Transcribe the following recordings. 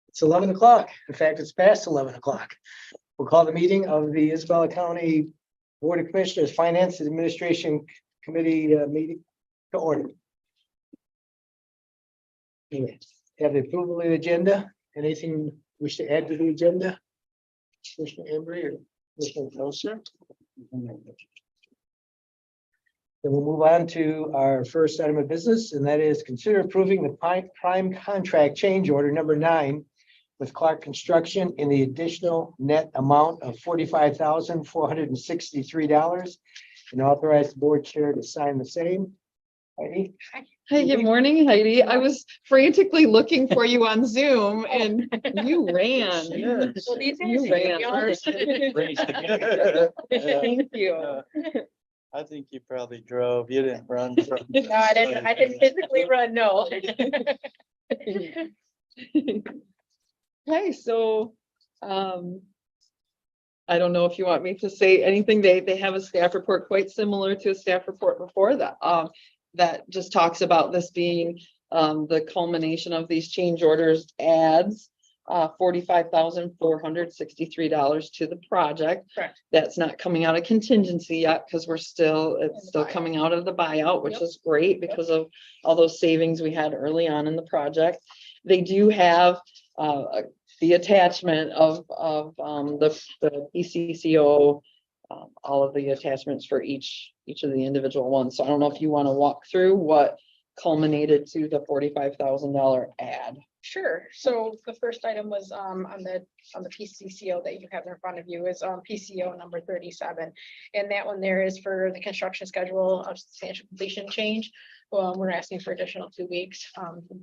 It's 11 o'clock. In fact, it's past 11 o'clock. We'll call the meeting of the Isabella County Board of Commissioners Finance and Administration Committee meeting to order. Anyway, have the approval of the agenda. Anything you wish to add to the agenda? Commissioner Embry or Commissioner Closer? Then we'll move on to our first item of business, and that is consider approving the prime contract change order number 9 with Clark Construction in the additional net amount of $45,463 and authorize the board chair to sign the same. Heidi? Hi, good morning, Heidi. I was frantically looking for you on Zoom and you ran. Yes. Well, these You guys ran. yours. Thank you. I think you probably drove. You didn't run from. No, I didn't physically run, no. Okay, so, I don't know if you want me to say anything. They have a staff report quite similar to a staff report before that. That just talks about this being, the culmination of these change orders adds $45,463 to the project. Correct. That's not coming out of contingency yet because it's still buyout. coming out of the buyout, which Yep. is great because of all those savings we had early on in the project. They do have the attachment of the PCCO, all of the attachments for each of the individual ones. So I don't know if you want to walk through what culminated to the $45,000 add. Sure. So the first item was on the PCCO that you have in front of you is PCO number 37. And that one there is for the construction schedule of substantial completion change. We're asking for additional 2 weeks.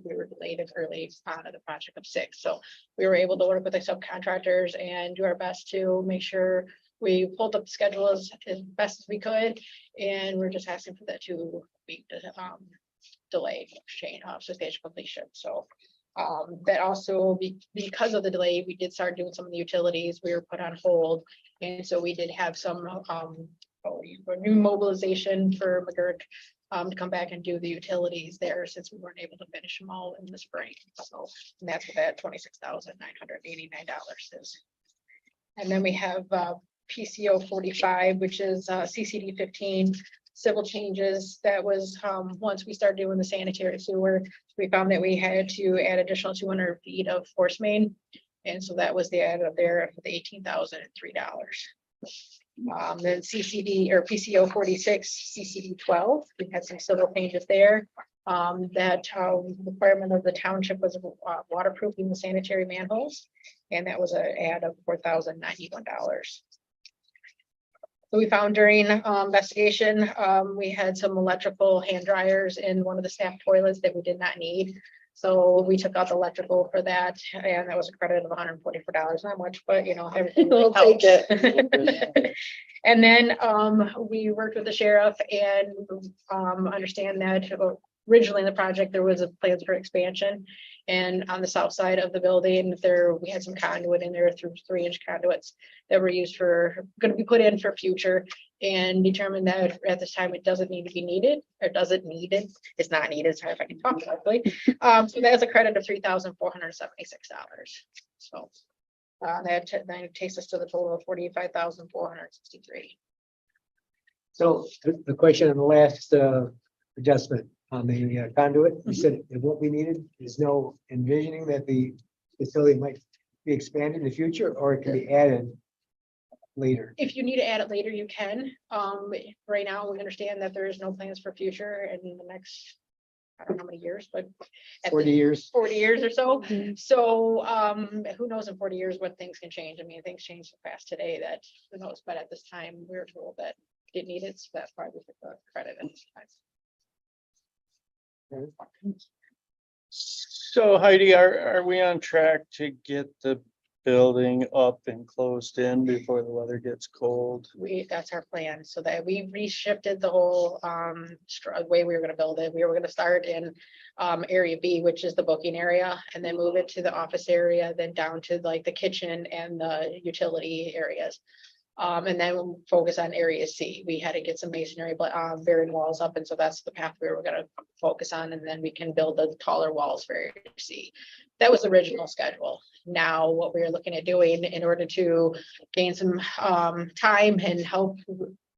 We were delayed as early on of the project of 6. So we were able to work with the subcontractors and do our best to make sure we pulled up the schedule as best as we could. And we're just asking for that 2 week delay change of substantial completion. So that also because of the delay, we did start doing some of the utilities. We were put on hold. And so we did have some new mobilization for McGurk to come back and do the utilities there since we weren't able to finish them all in the spring. So and that's what that $26,989 is. And then we have PCO 45, which is CCD 15. Civil changes. That was once we started doing the sanitary sewer, we found that we had to add additional 200 feet of force main. And so that was the add up there for the $18,003. Then CCD or PCO 46, CCD 12, we had some civil changes there. That requirement of the township was waterproofing the sanitary manholes. And that was an add of $4,091. So we found during investigation, we had some electrical hand dryers in one of the staff toilets that we did not need. So we took out the electrical for that, and that was a credit of $144, not much, but you know, everything We'll take helps. And then we worked with the sheriff and understand that originally in the project, there was a plans for expansion. And on the south side of the building, we had some conduit in there through 3-inch conduits that were used going to be put in for future, and determined that at this time it doesn't need to be needed, or doesn't need it. It's not needed. Sorry if I can talk correctly. So that's a credit of $3,476. So that then takes us to the total of $45,463. So the question on the last adjustment on the conduit, you said it won't be needed. There's no envisioning that the facility might be expanded in the future, or it can be added later. If you need to add it later, you can. Right now, we understand that there is no plans for future in the next, I don't know how many years, but at 40 years. 40 years or so. Mhm. So who knows in 40 years what things can change. I mean, things change so fast today that who knows, but at this time, we were told that it didn't need it, so that's why we took the credit at this time. So Heidi, are we on track to get the building up and closed in before the weather gets cold? That's our plan, so that we reshifted the whole way we were gonna build it. We were gonna start in area B, which is the booking area, and then move it to the office area, then down to like the kitchen and the utility areas. And then we'll focus on area C. We had to get some masonry, but buried walls up, and so that's the path we were gonna focus on, and then we can build the taller walls for area C. That was the original schedule. Now, what we are looking at doing in order to gain some time and help,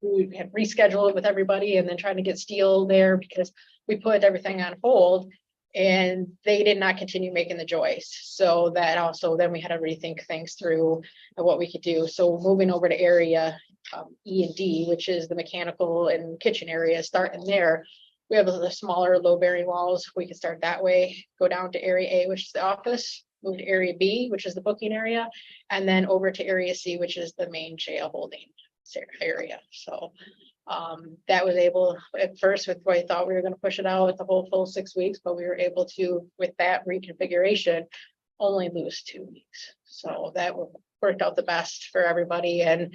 we had rescheduled it with everybody and then trying to get steel there because we put everything on hold. And they did not continue making the joists. So that also, then we had to rethink things through and what we could do. So moving over to area E and D, which is the mechanical and kitchen area, starting there. We have the smaller low bearing walls. We can start that way, go down to area A, which is the office, move to area B, which is the booking area, and then over to area C, which is the main jail holding area. So that was able at first with what I thought we were going to push it out with the whole full 6 weeks, but we were able to, with that reconfiguration, only lose 2 weeks. So that worked out the best for everybody, and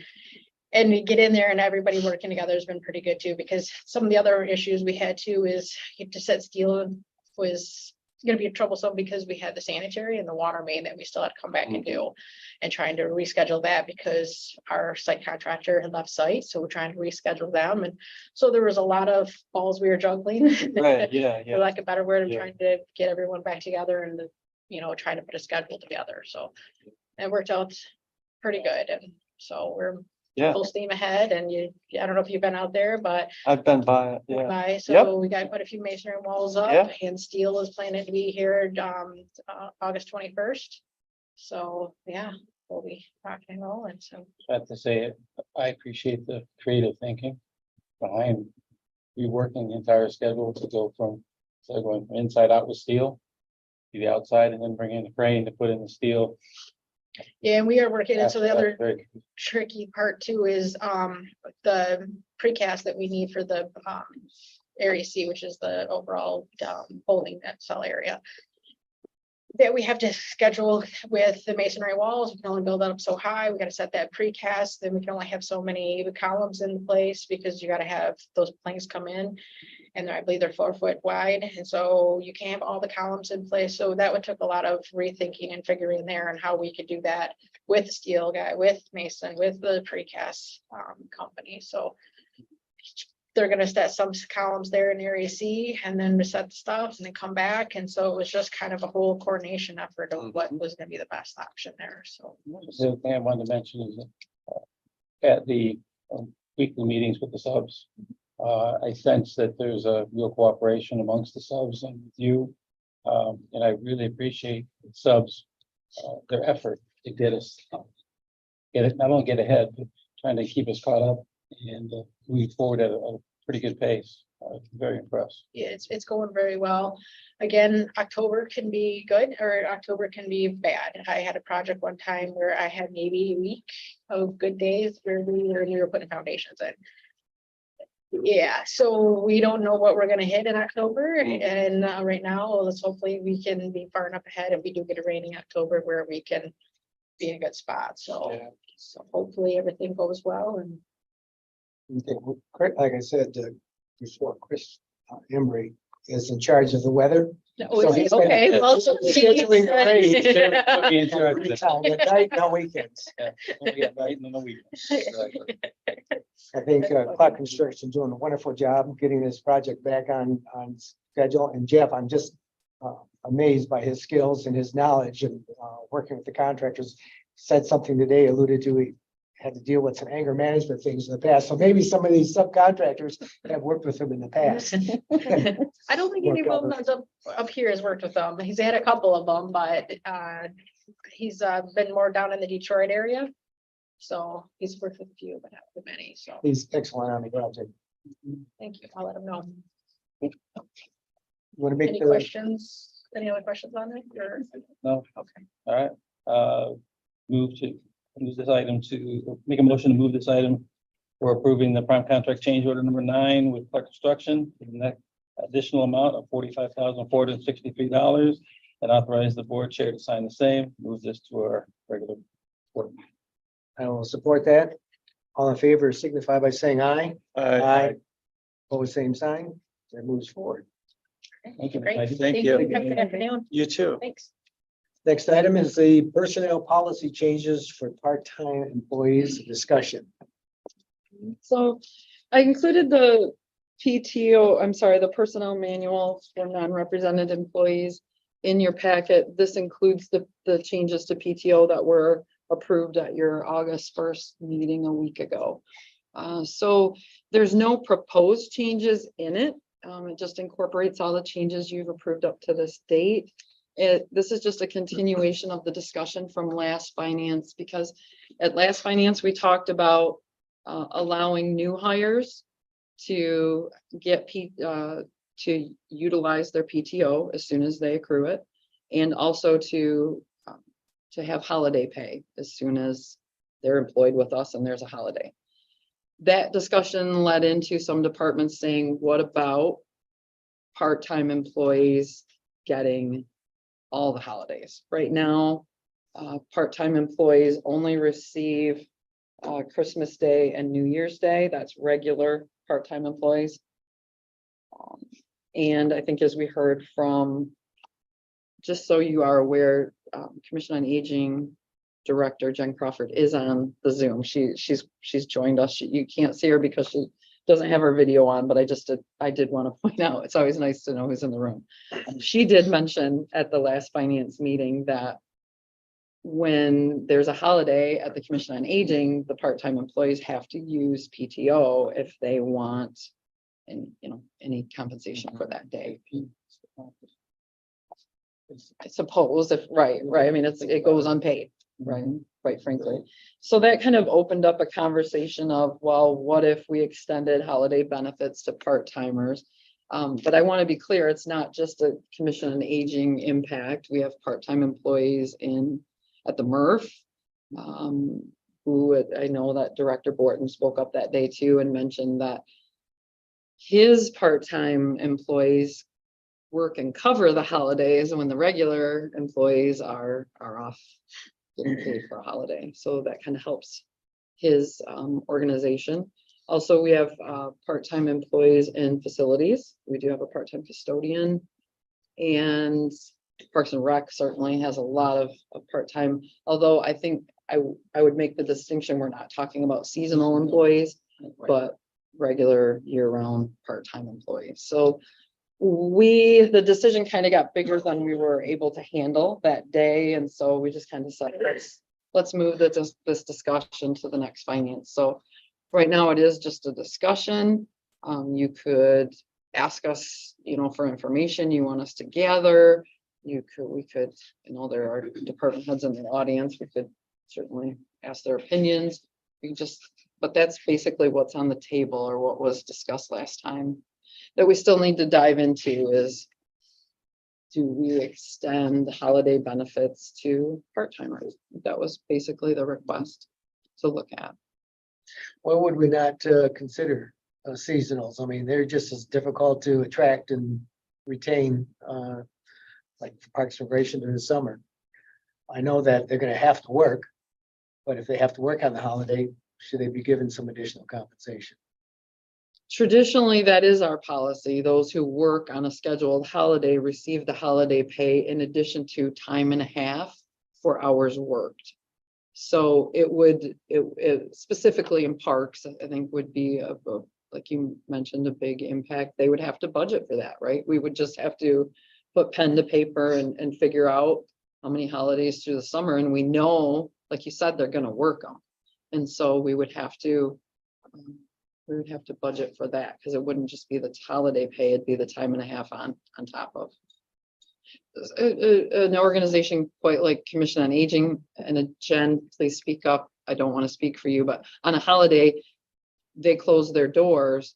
get in there and everybody working together has been pretty good too, because some of the other issues we had too is to set steel was going to be troublesome because we had the sanitary and the water main that we still had to come back and do, and trying to reschedule that because our site contractor had left site. So we're trying to reschedule them. And so there was a lot of balls we were juggling. Right, yeah, For yeah. lack of a better word, of Yeah. trying to get everyone back together and, trying to put a schedule together. So it worked out pretty good. And so we're Yeah, full steam ahead, and I don't know if you've been out there, but I've been by, it, yeah. by, so we got quite a few masonry walls up, Yeah. and steel is planning to be here, August 21st. So, yeah, we'll be rocking and rolling, so. I have to say, I appreciate the creative thinking behind reworking the entire schedule to go from, instead of going from inside out with steel to the outside and then bring in the crane to put in the steel. Yeah, and we are working, and so the That's other very- tricky part too is, the precast that we need for the, area C, which is the overall, holding that cell area. That we have to schedule with the masonry walls. We can only build that up so high. We gotta set that precast, then we can only have so many columns in place because you gotta have those planks come in. And I believe they're 4 foot wide, and so you can't have all the columns in place. So that would took a lot of rethinking and figuring there and how we could do that with steel guy, with mason, with the precast company. So they're gonna set some columns there in area C, and then reset the stuff and then come back. And so it was just kind of a whole coordination effort of what was gonna be the best option there. So. The other thing I wanted to mention is at the weekly meetings with the subs, I sense that there's a real cooperation amongst the subs and with you. And I really appreciate the subs, their effort to get us, not only get ahead, but trying to keep us caught up and move forward at a pretty good pace. Very impressed. Yeah, it's going very well. Again, October can be good or October can be bad. I had a project one time where I had maybe a week of good days where we were putting foundations in. Yeah, so we don't know what we're gonna hit in October, and right now, let's hopefully we can be far enough ahead if we do get a rainy October where we can be in a good spot. So, Yeah. so hopefully everything goes well and. Okay, well, like I said, before, Chris Embry is in charge of the weather. So he's been- Okay, well, so. Scheduling the rain. Put me in charge of Every that. time, at night, no weekends. Yeah, right, and on the weekends. Exactly. I think Clark Construction doing a wonderful job getting this project back on schedule. And Jeff, I'm just amazed by his skills and his knowledge and working with the contractors. Said something today, alluded to, he had to deal with some anger management things in the past. So maybe some of these subcontractors have worked with him in the past. I don't think any of them that's up here has worked with them. He's had a couple of them, but he's been more down in the Detroit area. So he's worked with a few, but not with many. So He's excellent on the project. thank you. I'll let him know. You want to make Any the, questions? Any other questions on it? Or? No. Okay. All right, move this item to make a motion to move this item for approving the prime contract change order number 9 with Clark Construction. In that additional amount of $45,463 and authorize the board chair to sign the same. Move this to our regular board. I will support that. All in favor signify by saying aye. I Pose same sign. That moves forward. Thank you. Great. Heidi. Thank you. Have a good afternoon. You too. Thanks. Next item is the personnel policy changes for part-time employees discussion. So I included the the personnel manual for non-represented employees in your packet. This includes the changes to PTO that were approved at your August 1st meeting a week ago. So there's no proposed changes in it. It just incorporates all the changes you've approved up to this date. This is just a continuation of the discussion from last finance, because at last finance, we talked about allowing new hires to get to utilize their PTO as soon as they accrue it, and also to have holiday pay as soon as they're employed with us and there's a holiday. That discussion led into some departments saying, what about part-time employees getting all the holidays? Right now, part-time employees only receive Christmas Day and New Year's Day. That's regular part-time employees. And I think, as we heard from, just so you are aware, Commission on Aging Director Jen Crawford is on the Zoom. She's joined us. You can't see her because she doesn't have her video on, but I did want to point out, it's always nice to know who's in the room. She did mention at the last finance meeting that when there's a holiday at the Commission on Aging, the part-time employees have to use PTO if they want any compensation for that day. I suppose right. I mean, it goes unpaid, right? Quite frankly. So that kind of opened up a conversation of, well, what if we extended holiday benefits to part-timers? But I want to be clear, it's not just a Commission on Aging impact. We have part-time employees at the MRF, who I know that Director Borton spoke up that day too and mentioned that his part-time employees work and cover the holidays when the regular employees are off getting paid for a holiday. So that kind of helps his organization. Also, we have part-time employees in facilities. We do have a part-time custodian, and Parks and Rec certainly has a lot of part-time, although I think I would make the distinction, we're not talking about seasonal employees, but regular year-round part-time employees. So the decision kind of got bigger than we were able to handle that day. And so we just kind of said, let's move this discussion to the next finance. So right now it is just a discussion. You could ask us, for information you want us to gather. We could, there are department heads in the audience. We could certainly ask their opinions. But that's basically what's on the table, or what was discussed last time. That we still need to dive into is, do we extend holiday benefits to part-timers? That was basically the request to look at. Why would we not consider seasonals? I mean, they're just as difficult to attract and retain, like Parks and Recreation during the summer. I know that they're going to have to work, but if they have to work on the holiday, should they be given some additional compensation? Traditionally, that is our policy. Those who work on a scheduled holiday receive the holiday pay in addition to time and a half for hours worked. So it specifically in parks, I think would be like you mentioned, a big impact. They would have to budget for that, right? We would just have to put pen to paper and figure out how many holidays through the summer. And we know, like you said, they're going to work them. And so we would have to budget for that, because it wouldn't just be the holiday pay, it'd be the time and a half on top of. An organization quite like Commission on Aging, and Jen, please speak up. I don't want to speak for you, but on a holiday, they close their doors.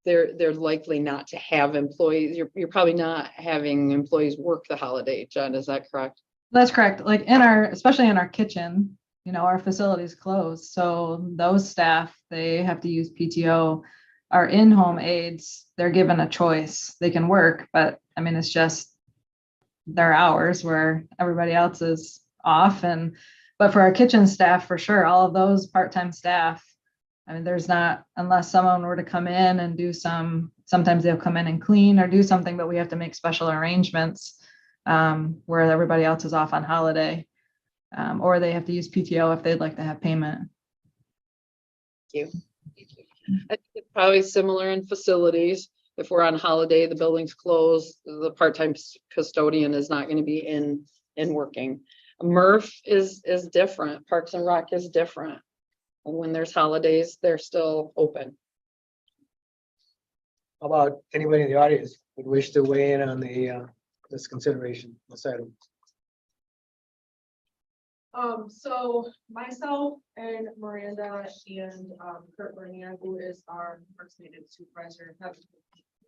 They're likely not to have employees. You're probably not having employees work the holiday. Jen, is that correct? That's correct. Like especially in our kitchen, our facility's closed. So those staff, they have to use PTO. Our in-home aides, they're given a choice. They can work, but I mean, it's just their hours where everybody else is off. But for our kitchen staff, for sure, all of those part-time staff, I mean, there's not, unless someone were to come in and do sometimes they'll come in and clean or do something, but we have to make special arrangements. where everybody else is off on holiday. Or they have to use PTO if they'd like to have payment. I think it's probably similar in facilities. If we're on holiday, the building's closed, the part-time custodian is not gonna be in working. MRF is different. Parks and Rec is different. And when there's holidays, they're still open. How about anybody in the audience would wish to weigh in on this consideration, this item? So myself and Miranda and Kurt Bernier, who is our first maintenance supervisor, have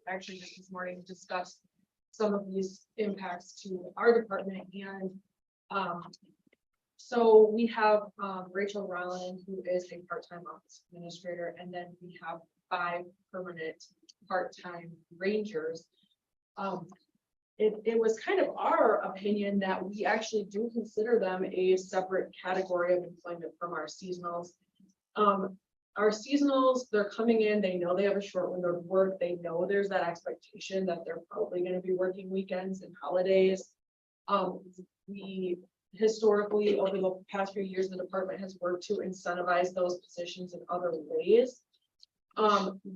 actually just this morning discussed some of these impacts to our department. And so we have Rachel Rowland, who is a part-time office administrator, and then we have 5 permanent part-time rangers. It was kind of our opinion that we actually do consider them a separate category of employment from our seasonals. Our seasonals, they're coming in, they know they have a short window of work, they know there's that expectation that they're probably going to be working weekends and holidays. We historically, over the past few years, the department has worked to incentivize those positions in other ways.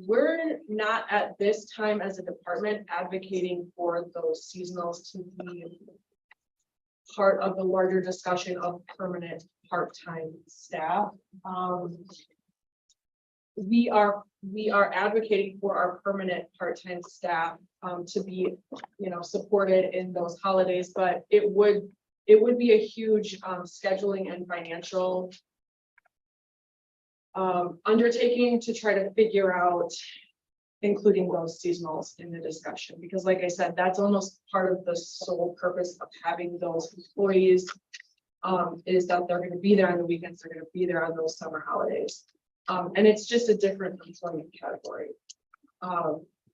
We're not at this time as a department advocating for those seasonals to be part of the larger discussion of permanent part-time staff. We are advocating for our permanent part-time staff to be, supported in those holidays, but it would be a huge scheduling and financial undertaking to try to figure out including those seasonals in the discussion, because like I said, that's almost part of the sole purpose of having those employees is that they're going to be there on the weekends, they're going to be there on those summer holidays. And it's just a different employment category.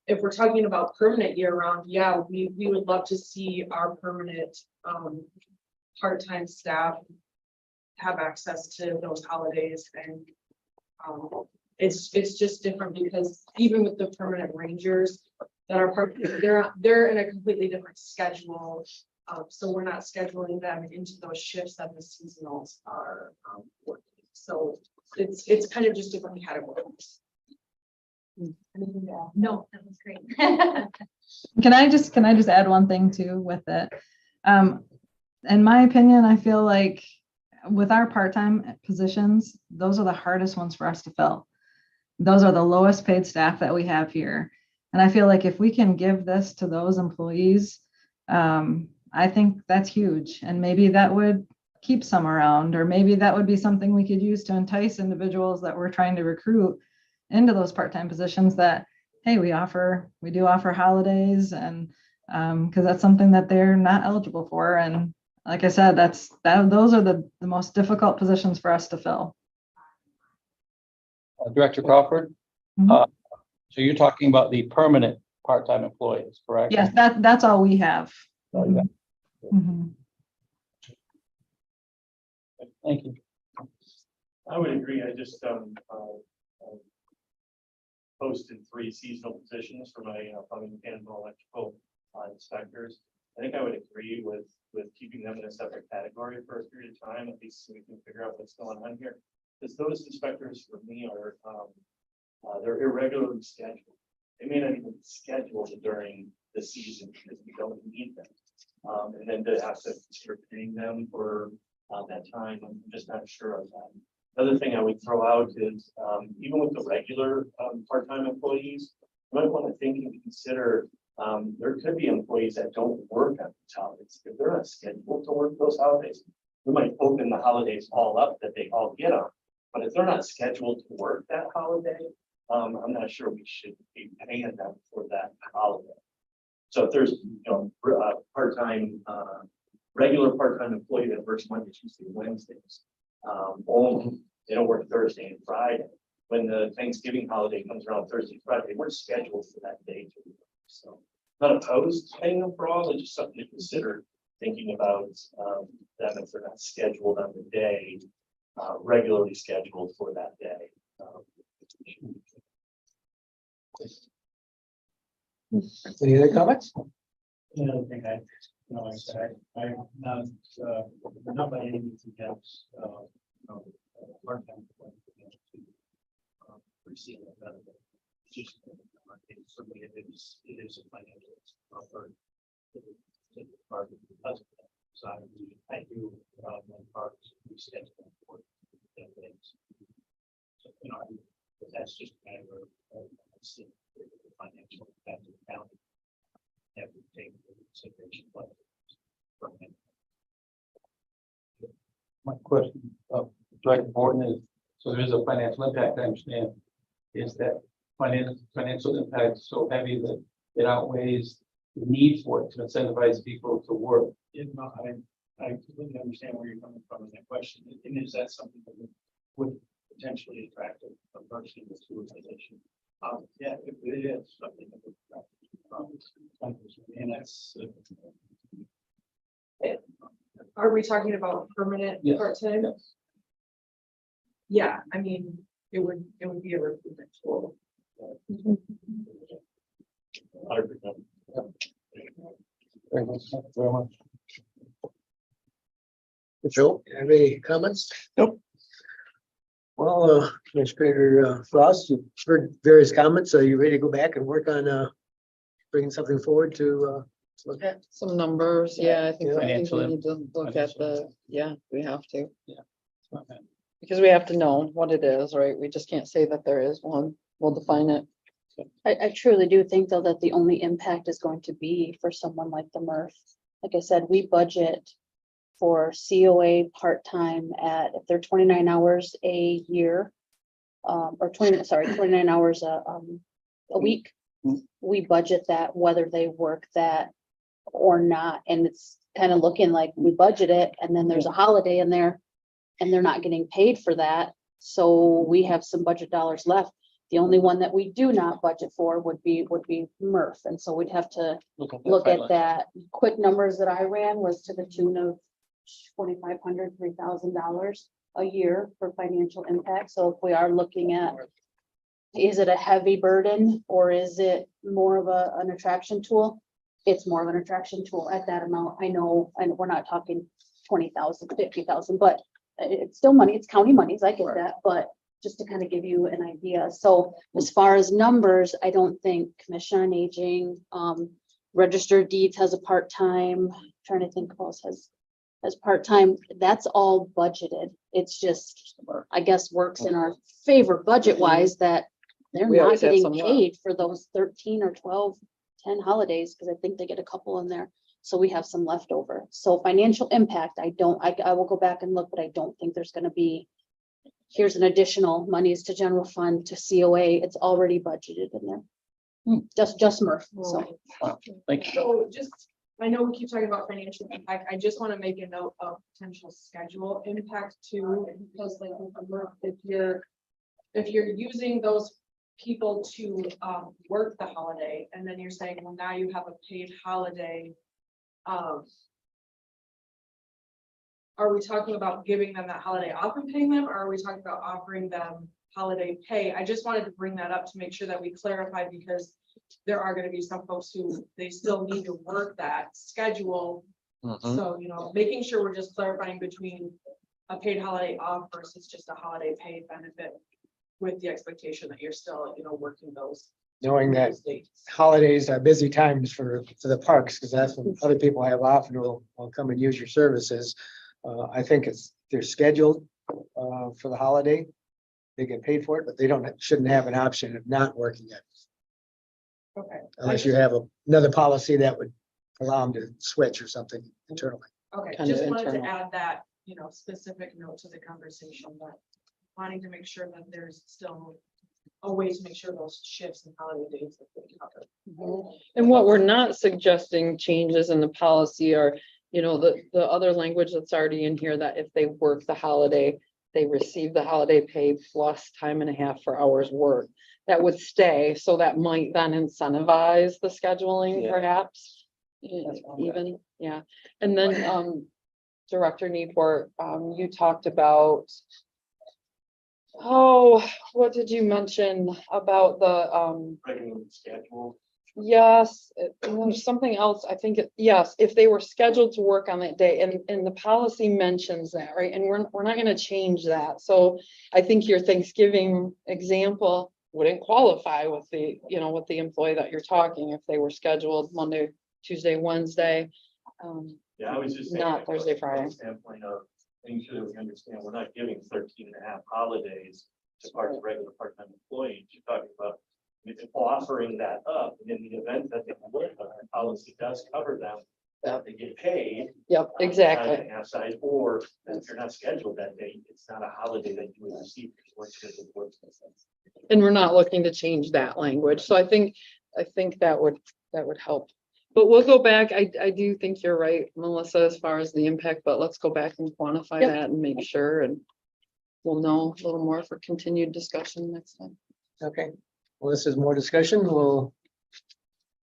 If we're talking about permanent year round, yeah, we would love to see our permanent part-time staff have access to those holidays. And it's just different because even with the permanent rangers that are part, they're in a completely different schedule. So we're not scheduling them into those shifts that the seasonals are working. So it's kind of just different categories. Anything to add? No, that was great. Can I just add one thing too with it? In my opinion, I feel like with our part-time positions, those are the hardest ones for us to fill. Those are the lowest paid staff that we have here. And I feel like if we can give this to those employees, I think that's huge. And maybe that would keep some around, or maybe that would be something we could use to entice individuals that we're trying to recruit into those part-time positions that, hey, we do offer holidays, and because that's something that they're not eligible for. And like I said, those are the most difficult positions for us to fill. Director Crawford? Mhm. So you're talking about the permanent part-time employees, correct? Yes, that's all we have. Oh, yeah. Mhm. Thank you. I would agree. I just posted 3 seasonal positions for my plumbing, mechanical, electrical inspectors. I think I would agree with keeping them in a separate category for a period of time, at least so we can figure out what's going on here. Because those inspectors for me are they're irregularly scheduled. They may not even be scheduled during the season because we don't need them. And then to have to start paying them for that time, I'm just not sure of that. Another thing I would throw out is even with the regular part-time employees, you might want to think and consider there could be employees that don't work on these holidays. If they're not scheduled to work those holidays, we might open the holidays all up that they all get on. But if they're not scheduled to work that holiday, I'm not sure we should be paying them for that holiday. So if there's part-time, regular part-time employee that works Monday, Tuesday, Wednesdays, only they don't work Thursday and Friday. When the Thanksgiving holiday comes around Thursday, Friday, we're scheduled for that day to work. So not opposed to paying them for all, it's just something to consider thinking about them if they're not scheduled on the day, regularly scheduled for that day. Any other comments? Another thing No, I said, I'm not by any means against, part-time. Receiving a benefit. Just, for me, it is a financial offer. Part of the husband. So I do, my parts, we schedule for things. So, but that's just a matter of, seeing the financial impact of the county. Have to take into consideration what. My question, Director Morton, is, so there is a financial impact, I understand. Is that financial impact so heavy that it outweighs the need for it to incentivize people to work? I completely understand where you're coming from in that question. And is that something that would potentially attract a person to a position? Yeah, it is something that would attract. And that's. Are we talking about permanent Yes. part-time? Yes. Yeah, I mean, it would be a recruitment tool. Very much. Thank you very much. Joe, have any comments? Nope. Well, Administrator Frost, you've heard various comments. Are you ready to go back and work on bringing something forward to look at? Some numbers, yeah, I think Financial we need to look at financial. we have to. Okay. Because we have to know what it is, right? We just can't say that there is one. We'll define it. I truly do think though that the only impact is going to be for someone like the MRF. Like I said, we budget for COA part-time at, if they're 29 hours a year, or 29 hours a week. Mhm. We budget that whether they work that or not. And it's kind of looking like we budget it and then there's a holiday in there and they're not getting paid for that. So we have some budget dollars left. The only one that we do not budget for would be MRF. And so we'd have to look at that. Quick numbers that I ran was to the tune of $2,500, $3,000 a year for financial impact. So if we are looking at, is it a heavy burden or is it more of an attraction tool? It's more of an attraction tool at that amount. I know, and we're not talking 20,000, 50,000, but it's still money. It's county monies. I get that, but just to kind of give you an idea. So as far as numbers, I don't think Commission on Aging, Registered Deeds has a part-time, trying to think who else has part-time. That's all budgeted. It's just, I guess, works in our favor budget-wise that they're We not always have getting some left. paid for those 13 or 12, 10 holidays, because I think they get a couple in there. So we have some left over. So financial impact, I will go back and look, but I don't think there's gonna be, here's an additional monies to general fund to COA. It's already budgeted in there. Just MRF. So Thank you. So just, I know we keep talking about financial impact. I just want to make a note of potential schedule impact too, because like with the MRF, if you're using those people to work the holiday, and then you're saying, well, now you have a paid holiday. Are we talking about giving them that holiday off and paying them, or are we talking about offering them holiday pay? I just wanted to bring that up to make sure that we clarify, because there are going to be some folks who they still need to work that schedule. So, making sure we're just clarifying between a paid holiday off versus just a holiday paid benefit, with the expectation that you're still, working those. Knowing that dates. holidays are busy times for the parks, because that's when other people have off and will come and use your services. I think they're scheduled for the holiday. They get paid for it, but they shouldn't have an option of not working it. Okay. Unless you have another policy that would allow them to switch or something internally. Okay, Kind of just wanted to internal. add that, specific note to the conversation, but wanting to make sure that there's still a way to make sure those shifts and holiday days that they cover. And what we're not suggesting changes in the policy are, the other language that's already in here, that if they work the holiday, they receive the holiday pay plus time and a half for hours worked. That would stay, so that might then incentivize the scheduling Yeah. perhaps. That's fine. Even, yeah. And then, Director Newport, you talked about, what did you mention about the, Regularly scheduled Yes, and there's something else, I think, yes, if they were scheduled to work on that day, and the policy mentions that, right? And we're not gonna change that, so I think your Thanksgiving example wouldn't qualify with the, with the employee that you're talking, if they were scheduled Monday, Tuesday, Wednesday. Yeah, I was just saying. Not Thursday, from the Friday. Standpoint of making sure that we understand, we're not giving 13.5 holidays to regular part-time employees. You're talking about if offering that up, and in the event that they work, our policy does cover them, that they get paid. Yep, exactly. Half side, or if you're not scheduled that day, it's not a holiday that you would receive. Because we're scheduled work. And we're not looking to change that language, so I think that would help. But we'll go back, I do think you're right, Melissa, as far as the impact, but let's go back and quantify Yep. that and make sure, and we'll know a little more for continued discussion next time. Okay, well, this is more discussion. We'll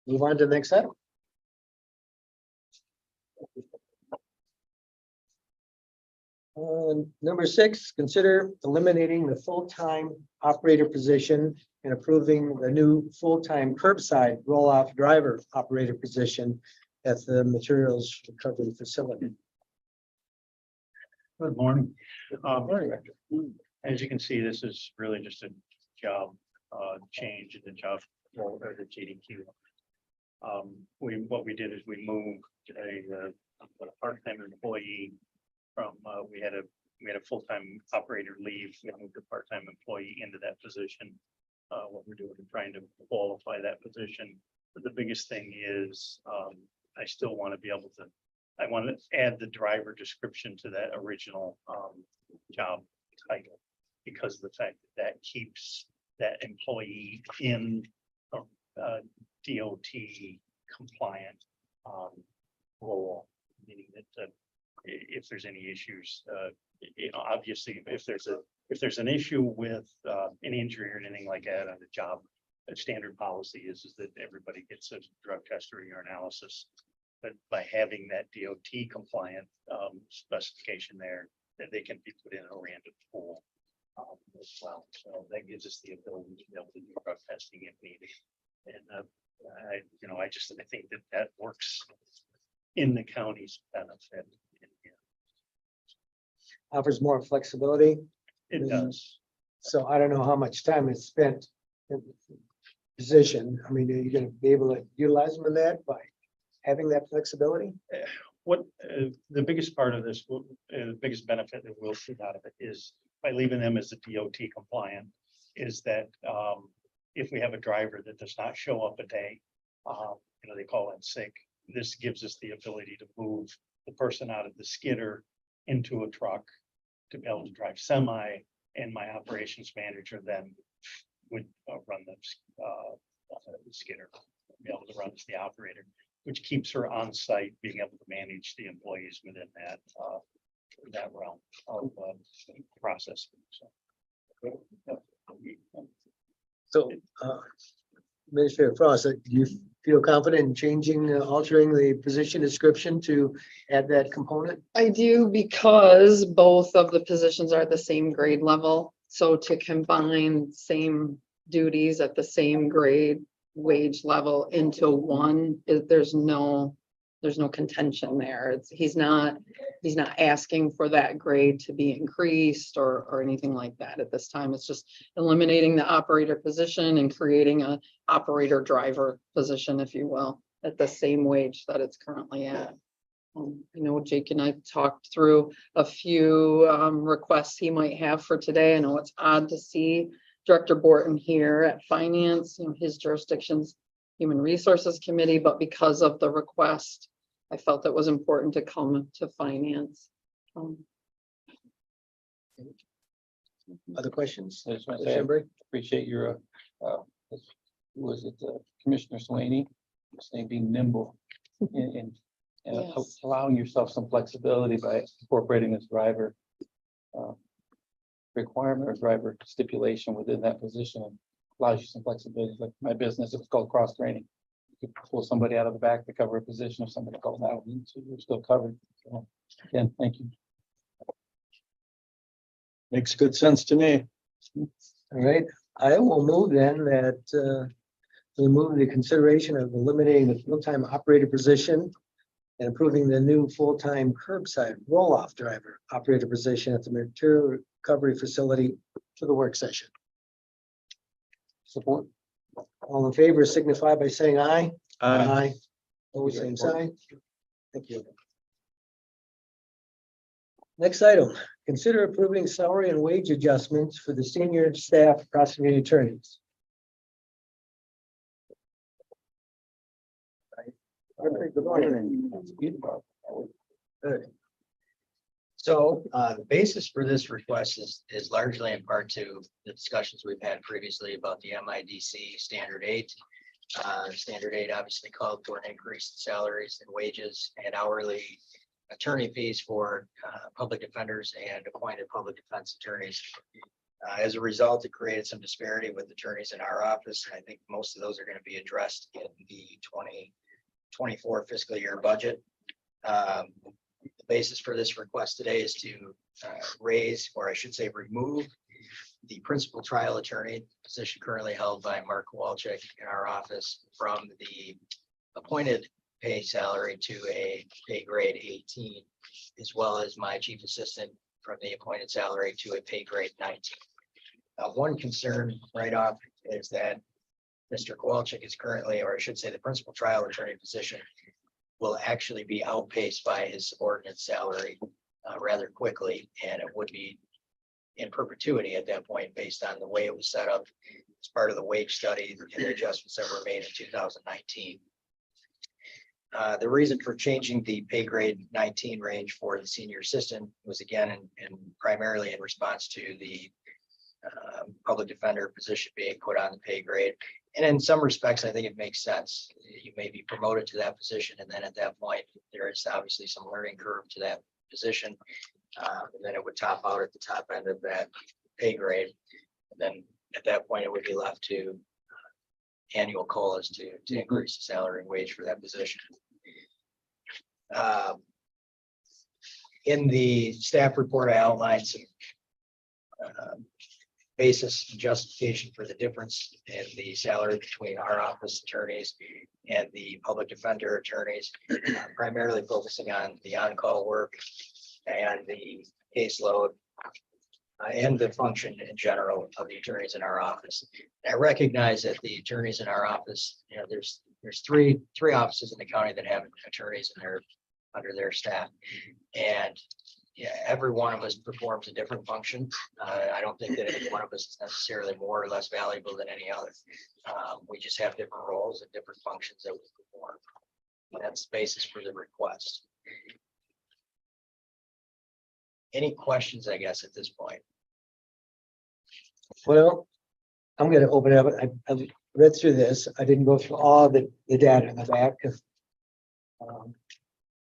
move on to the next item. Number 6, consider eliminating the full-time operator position and approving the new full-time curbside roll-off driver operator position at the materials recovery facility. Good morning. As you can see, this is really just a job change in the job role or the GDQ. What we did is we moved a part-time employee from, we had a full-time operator leave, we moved a part-time employee into that position. What we're doing is trying to qualify that position. But the biggest thing is, I still want to be able to, I want to add the driver description to that original job title, because of the fact that keeps that employee in DOT compliant role, meaning that if there's any issues, obviously, if there's an issue with an injury or anything like that on the job, the standard policy is that everybody gets a drug test or analysis. But by having that DOT compliant specification there, that they can be put in a random pool as well. So that gives us the ability to be able to do drug testing if needed. And I think that works in the county's benefit. Offers more flexibility. It does. So I don't know how much time is spent in the position. I mean, are you gonna be able to utilize them in that by having that flexibility? What the biggest part of this, the biggest benefit that we'll see out of it is by leaving them as a DOT compliant, is that if we have a driver that does not show up a day, they call it sick. This gives us the ability to move the person out of the skidder into a truck to be able to drive semi, and my operations manager then would run the skidder, be able to run as the operator, which keeps her on site, being able to manage the employees within that realm of process. So, Administrator Frost, do you feel confident in changing, altering the position description to add that component? I do, because both of the positions are at the same grade level, so to combine same duties at the same grade wage level into one, there's no contention there. He's not asking for that grade to be increased or anything like that at this time. It's just eliminating the operator position and creating a operator driver position, if you will, at the same wage that it's currently at. Jake and I talked through a few requests he might have for today. I know it's odd to see Director Borton here at Finance, his jurisdiction's Human Resources Committee, but because of the request, I felt it was important to come to Finance. Other questions? I just want to say, I appreciate your, was it Commissioner Swaney, saying being nimble and Yes. allowing yourself some flexibility by incorporating this driver requirement or driver stipulation within that position, and allows you some flexibility. Like my business, it's called cross training. You could pull somebody out of the back to cover a position if somebody calls out, so you're still covered. So, again, thank you. Makes good sense to me. All right, I will move then that we move the consideration of eliminating the full-time operator position and approving the new full-time curbside roll-off driver operator position at the material recovery facility for the work session. Support. All in favor signify by saying aye. Aye. Always same sign. Thank you. Next item, consider approving salary and wage adjustments for the senior staff prosecuting attorneys. Good morning. Good. So the basis for this request is largely in part to the discussions we've had previously about the MIDC Standard 8. Standard 8 obviously called for an increase in salaries and wages and hourly attorney fees for public defenders and appointed public defense attorneys. As a result, it created some disparity with attorneys in our office, and I think most of those are going to be addressed in the 2024 fiscal year budget. The basis for this request today is to raise, or I should say remove, the principal trial attorney position currently held by Mark Walczyk in our office from the appointed pay salary to a pay grade 18, as well as my chief assistant from the appointed salary to a pay grade 19. One concern right off is that Mr. Kowalczyk is currently, or I should say the principal trial attorney position will actually be outpaced by his subordinate salary rather quickly, and it would be in perpetuity at that point based on the way it was set up as part of the wage study and the adjustments that were made in 2019. The reason for changing the pay grade 19 range for the senior assistant was again and primarily in response to the public defender position being put on the pay grade. And in some respects, I think it makes sense. You may be promoted to that position, and then at that point, there is obviously some learning curve to that position. And then it would top out at the top end of that pay grade. And then at that point, it would be left to annual COLAs to increase the salary and wage for that position. In the staff report, I outlined some basis and justification for the difference in the salary between our office attorneys and the public defender attorneys, primarily focusing on the on-call work and the caseload and the function in general of the attorneys in our office. I recognize that the attorneys in our office, you know, there's three offices in the county that have attorneys in their under their staff, and yeah, every one of us performs a different function. I don't think that any one of us is necessarily more or less valuable than any other. We just have different roles and different functions that we perform. And that's the basis for the request. Any questions, I guess, at this point? Well, I'm going to open it up. I read through this. I didn't go through all the data in the back.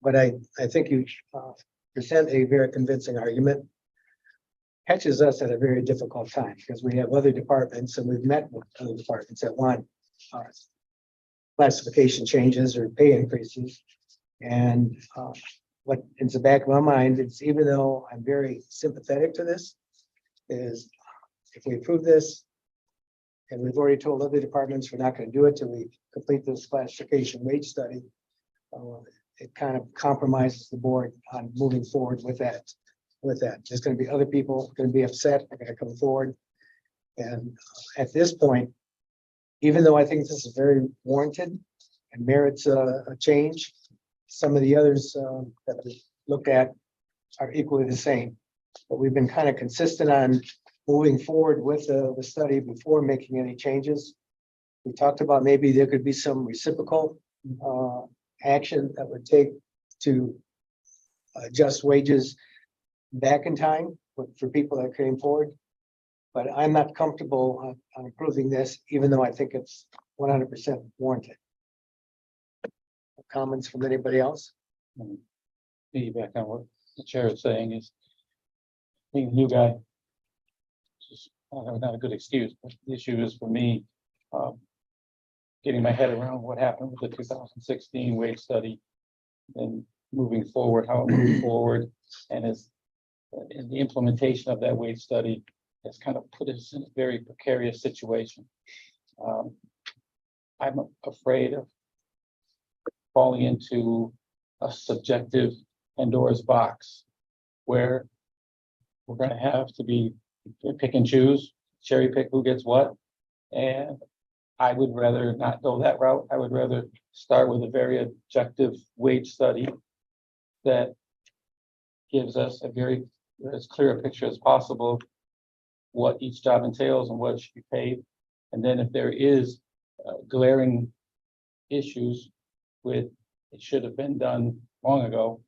But I think you present a very convincing argument. Catches us at a very difficult time because we have other departments and we've met with other departments that want classification changes or pay increases. And what in the back of my mind is, even though I'm very sympathetic to this, is if we approve this, and we've already told other departments we're not going to do it till we complete this classification wage study, it kind of compromises the board on moving forward with that. There's going to be other people going to be upset, they're going to come forward. And at this point, even though I think this is very warranted and merits a change, some of the others that we looked at are equally the same. But we've been kind of consistent on moving forward with the study before making any changes. We talked about maybe there could be some reciprocal action that would take to adjust wages back in time for people that came forward. But I'm not comfortable on approving this, even though I think it's 100% warranted. Comments from anybody else? Feedback on what the chair is saying is, being a new guy, just not a good excuse, but the issue is for me, getting my head around what happened with the 2016 wage study and moving forward, how it moved forward, and as in the implementation of that wage study has kind of put us in a very precarious situation. I'm afraid of falling into a subjective Pandora's box where we're gonna have to be pick and choose, cherry pick who gets what. And I would rather not go that route. I would rather start with a very objective wage study that gives us a very, as clear a picture as possible what each job entails and what should be paid. And then if there is glaring issues with, it should have been done long ago,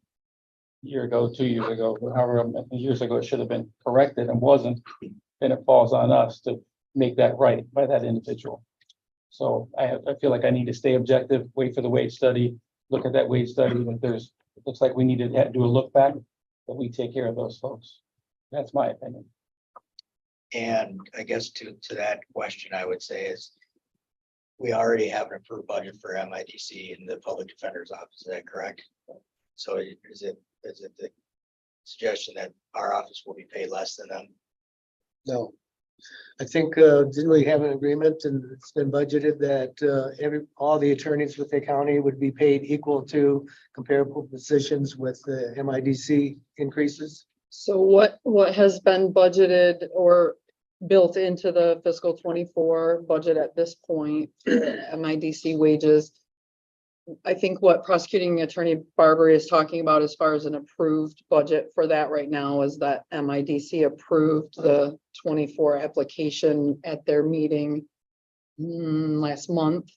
year ago, 2 years ago, however many years ago, it should have been corrected and wasn't, then it falls on us to make that right by that individual. So I feel like I need to stay objective, wait for the wage study, look at that wage study, and if there's, it looks like we need to do a look back, that we take care of those folks. That's my opinion. And I guess to that question, I would say is we already have an approved budget for MIDC in the Public Defender's Office. Is that correct? So is it the suggestion that our office will be paid less than them? No. I think, didn't we have an agreement and it's been budgeted that all the attorneys with the county would be paid equal to comparable positions with the MIDC increases? So what has been budgeted or built into the fiscal 24 budget at this point, for MIDC wages? I think what prosecuting attorney Barbary is talking about as far as an approved budget for that right now is that MIDC approved the 24 application at their meeting last month.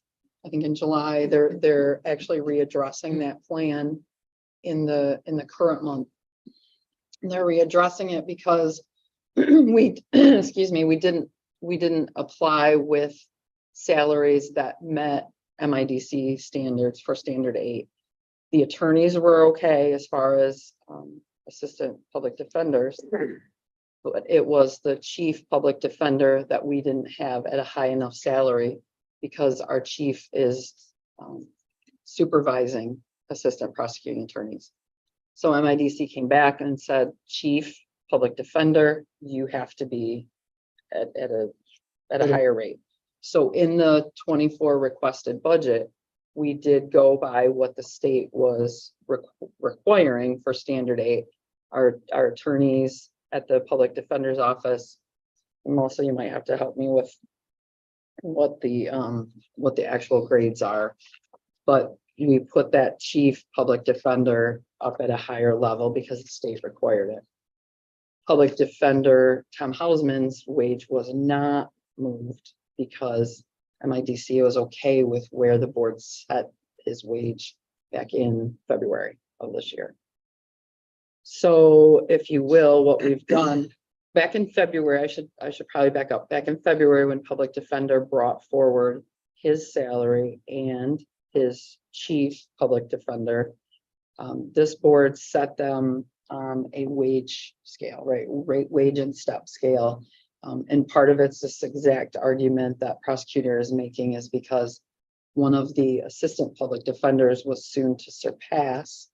I think in July, they're actually readdressing that plan in the current month. And they're readdressing it because we, excuse me, we didn't apply with salaries that met MIDC standards for standard 8. The attorneys were okay as far as assistant public defenders, but it was the chief public defender that we didn't have at a high enough salary because our chief is supervising assistant prosecuting attorneys. So MIDC came back and said, chief public defender, you have to be at a higher rate. So in the 24 requested budget, we did go by what the state was requiring for standard 8. Our attorneys at the public defender's office, Melissa, you might have to help me with what the actual grades are, but we put that chief public defender up at a higher level because the state required it. Public defender Tom Hausman's wage was not moved because MIDC was okay with where the board set his wage back in February of this year. So if you will, what we've done back in February, I should probably back up. Back in February, when public defender brought forward his salary and his chief public defender, this board set them on a wage scale, right? Wage and step scale. And part of it's this exact argument that prosecutor is making is because one of the assistant public defenders was soon to surpass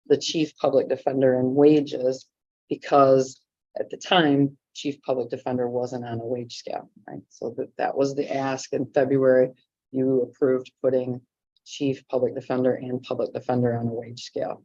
the chief public defender in wages because at the time, chief public defender wasn't on a wage scale, right? So that was the ask in February. You approved putting chief public defender and public defender on a wage scale.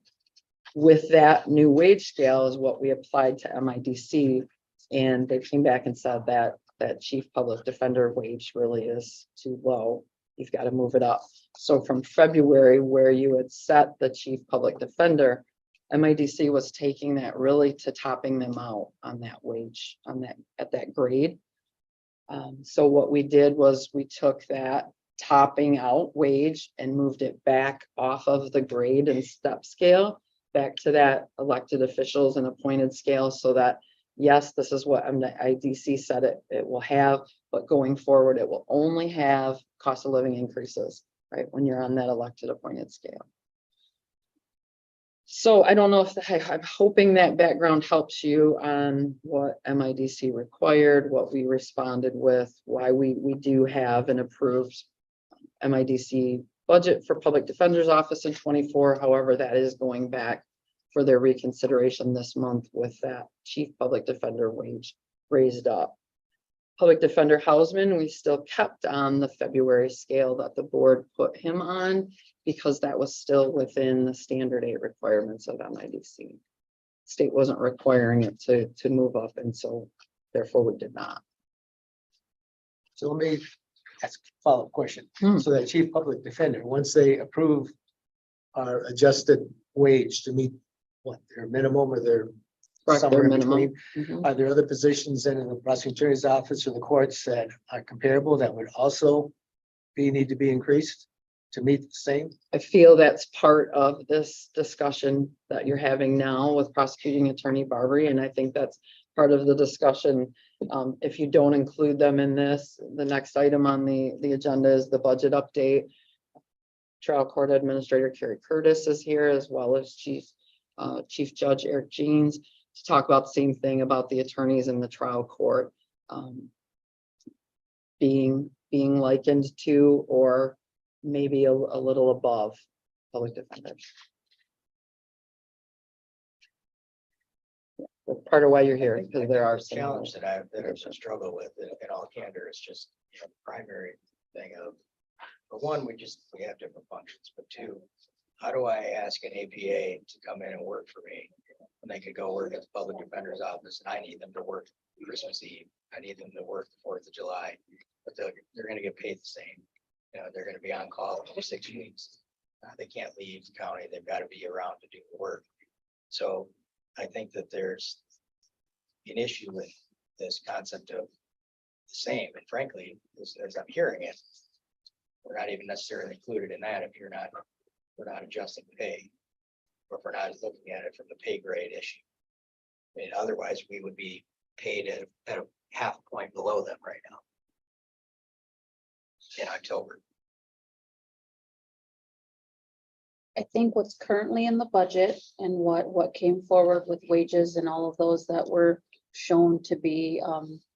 With that new wage scale is what we applied to MIDC, and they came back and said that chief public defender wage really is too low. You've got to move it up. So from February, where you had set the chief public defender, MIDC was taking that really to topping them out on that wage, at that grade. So what we did was we took that topping out wage and moved it back off of the grade and step scale back to that elected officials and appointed scale, so that yes, this is what MIDC said it will have, but going forward, it will only have cost of living increases, right? When you're on that elected appointed scale. So I don't know if I'm hoping that background helps you on what MIDC required, what we responded with, why we do have an approved MIDC budget for public defender's office in 24. However, that is going back for their reconsideration this month with that chief public defender wage raised up. Public Defender Hausman, we still kept on the February scale that the board put him on because that was still within the standard 8 requirements of MIDC. State wasn't requiring it to move up, and so therefore we did not. So let me ask a follow-up question. Hmm. So that chief public defender, once they approve our adjusted wage to meet what, their minimum or their Correct, their somewhere in minimum. between, Mhm. are there other positions in the prosecutor's office or the courts that are comparable that would also need to be increased to meet the same? I feel that's part of this discussion that you're having now with prosecuting attorney Barbary, and I think that's part of the discussion. If you don't include them in this, the next item on the agenda is the budget update. Trial Court Administrator Carrie Curtis is here, as well as Chief Judge Eric Jeans, to talk about the same thing about the attorneys in the trial court being likened to, or maybe a little above public defenders. Yeah, that's part of why you're here, because there are some. Challenge that I've struggled with in all candor is just, you know, the primary thing of, for one, we have different functions, but two, how do I ask an APA to come in and work for me? When they could go work at the public defender's office and I need them to work Christmas Eve, I need them to work the 4th of July, but they're gonna get paid the same. You know, they're gonna be on call for 6 weeks. They can't leave the county, they've got to be around to do the work. So I think that there's an issue with this concept of the same, and frankly, as I'm hearing it, we're not even necessarily included in that if we're not adjusting pay, or if we're not looking at it from the pay grade issue. I mean, otherwise, we would be paid at a half point below them right now in October. I think what's currently in the budget and what came forward with wages and all of those that were shown to be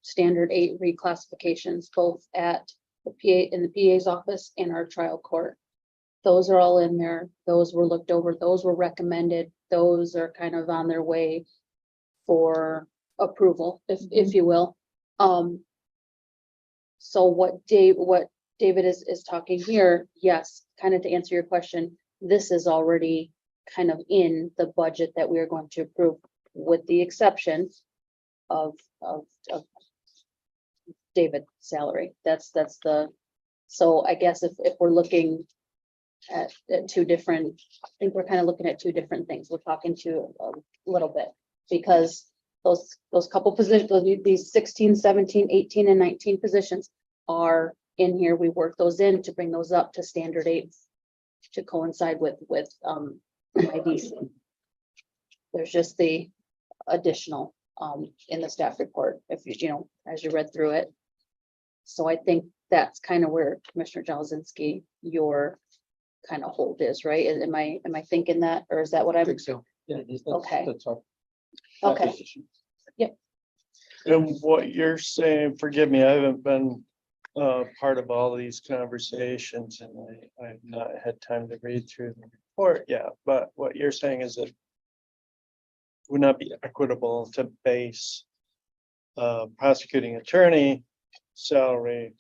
standard 8 reclassifications, both at the PA, in the PA's office and our trial court. Those are all in there. Those were looked over. Those were recommended. Those are kind of on their way for approval, if you will. So what David is talking here, yes, kind of to answer your question, this is already kind of in the budget that we are going to approve, with the exception of David's salary. That's the, so I guess if we're looking at two different, I think we're kind of looking at two different things. We're talking to a little bit, because those couple positions, these 16, 17, 18, and 19 positions are in here. We work those in to bring those up to standard 8 to coincide with IDC. There's just the additional in the staff report, if you know, as you read through it. So I think that's kind of where Commissioner Jalazinski, your kind of hold is, right? Am I thinking that, or is that what I I'm? think so. Yeah, Okay. That's our. Okay. position. And what you're saying, forgive me, I haven't been part of all these conversations, and I've not had time to read through the report yet, but what you're saying is that would not be equitable to base prosecuting attorney salary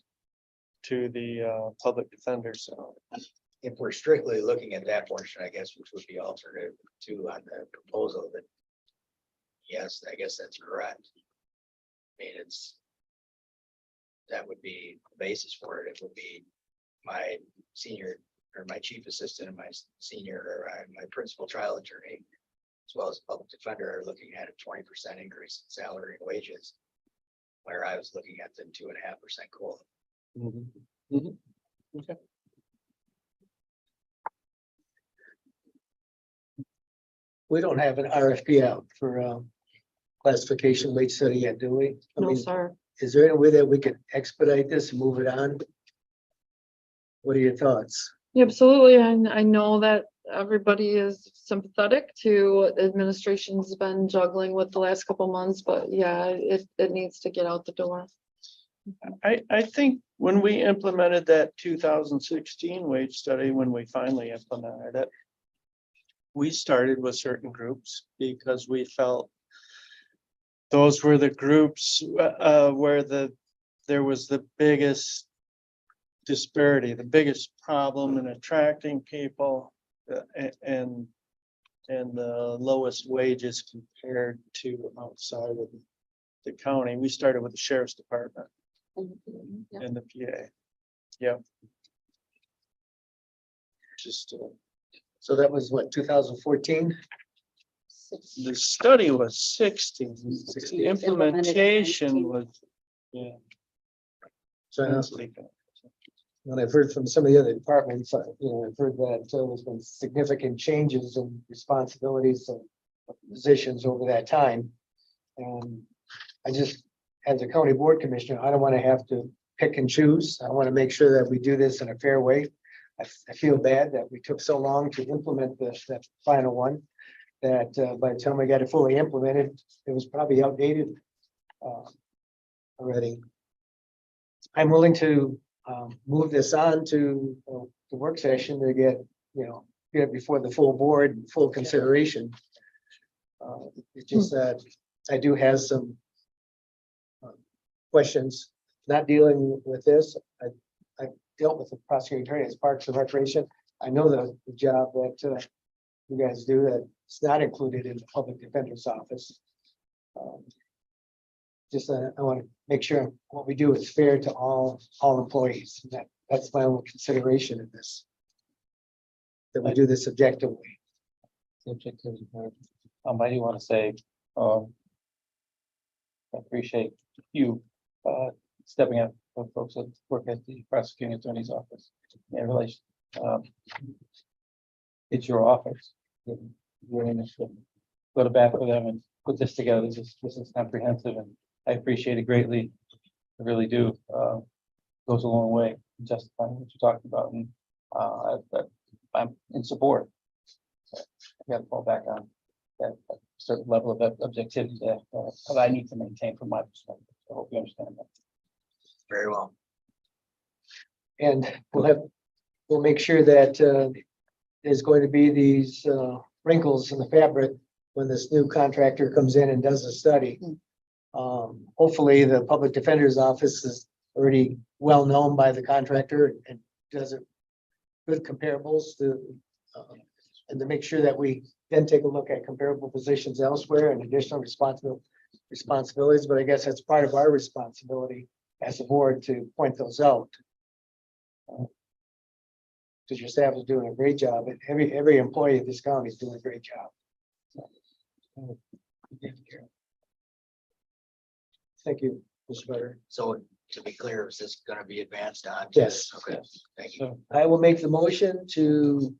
to the public defender salary. If we're strictly looking at that portion, I guess, which would be alternative to on the proposal, that yes, I guess that's correct. I mean, that would be the basis for it. It would be my senior or my chief assistant and my senior or my principal trial attorney, as well as public defender, are looking at a 20% increase in salary and wages, where I was looking at the 2.5% COLA. Okay. We don't have an RFP out for classification wage study yet, do we? I No, mean, sir. is there any way that we could expedite this and move it on? What are your thoughts? Yeah, absolutely. I know that everybody is sympathetic to what administration's been juggling with the last couple months, but yeah, it needs to get out the door. I think when we implemented that 2016 wage study, when we finally implemented it, we started with certain groups because we felt those were the groups where the there was the biggest disparity, the biggest problem in attracting people and the lowest wages compared to outside of the county. We started with the sheriff's department in the PA. Yeah. Just, So that was what, 2014? the study was 60, the implementation was, yeah. So I know when I've heard from some of the other departments, I've heard that there's been significant changes in responsibilities of positions over that time. And I just, as a county board commissioner, I don't want to have to pick and choose. I want to make sure that we do this in a fair way. I feel bad that we took so long to implement that final one, that by the time we got it fully implemented, it was probably outdated already. I'm willing to move this on to the work session to get it before the full board, full consideration. It's just that I do have some questions, not dealing with this. I dealt with the prosecuting attorney as Parks and Recreation. I know the job that you guys do, that it's not included in the public defender's office. Just I want to make sure what we do is fair to all employees. That's my only consideration in this. That we do this objectively. I do want to say, I appreciate you stepping up for folks that work at the prosecuting attorney's office in relation. It's your office. You're willing to go to bat for them and put this together. This is comprehensive, and I appreciate it greatly. I really do. Goes a long way in justifying what you're talking about, and I'm in support. I got to fall back on that certain level of objectivity that I need to maintain from my perspective. I hope you understand that. Very well. And we'll make sure that there's going to be these wrinkles in the fabric when this new contractor comes in and does a study. Hopefully the public defender's office is already well known by the contractor and does it good comparables to and to make sure that we then take a look at comparable positions elsewhere and additional responsibilities. But I guess that's part of our responsibility as a board to point those out. Because your staff is doing a great job, and every employee of this county is doing a great job. Thank you, Mr. Butter. So to be clear, is this going to be advanced on? Yes. Okay, thank you. So I will make the motion to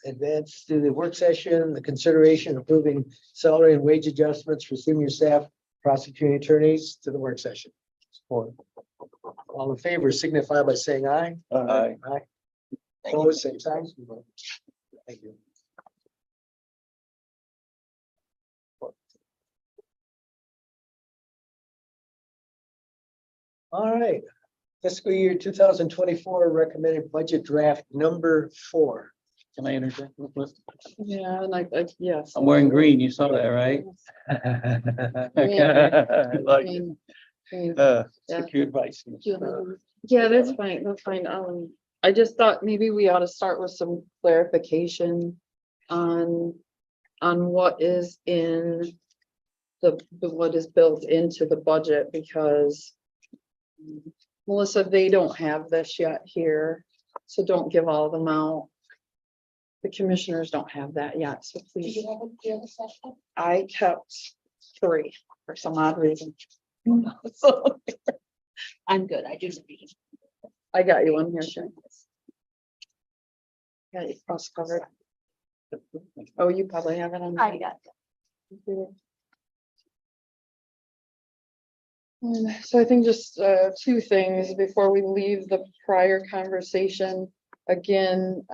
advance to the work session, the consideration of approving salary and wage adjustments for senior staff, prosecuting attorneys to the work session. support. All in favor signify by saying aye. Aye. Aye. Thank you. Opposed, same sign. Thank you. All right, fiscal year 2024 recommended budget draft number 4. Can I interject real quick? Yeah, and yes. I'm wearing green. You saw that, right? Like, take your advice. Yeah, that's fine, that's fine. I just thought maybe we ought to start with some clarification on what is in what is built into the budget, because Melissa, they don't have this yet here, so don't give all of them out. The commissioners don't have that yet, so please. I kept 3 for some odd reason. So I'm good. I do. I got you one here, Sharon. Got you cross covered. Oh, you probably have it on. I got So I think just 2 things before we leave the prior conversation. Again,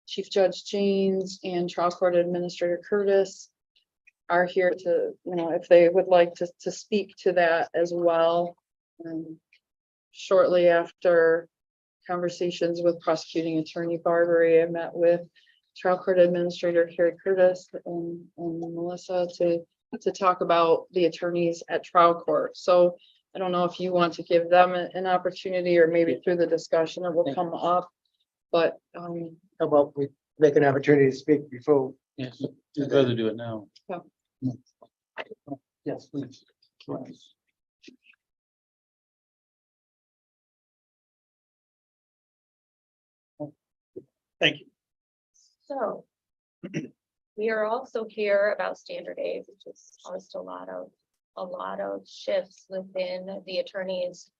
Chief Judge James and Trial Court Administrator Curtis are here to, if they would like to speak to that as well. Shortly after conversations with Prosecuting Attorney Barbary, I met with Trial Court Administrator Carrie Curtis and Melissa to talk about the attorneys at trial court. So I don't know if you want to give them an opportunity or maybe through the discussion it will come up. But, How about we make an opportunity to speak before? Yes, I'd rather do it now. Yeah. Yes, please. Thank you. So we are also here about standard aid, which has caused a lot of shifts within the attorneys.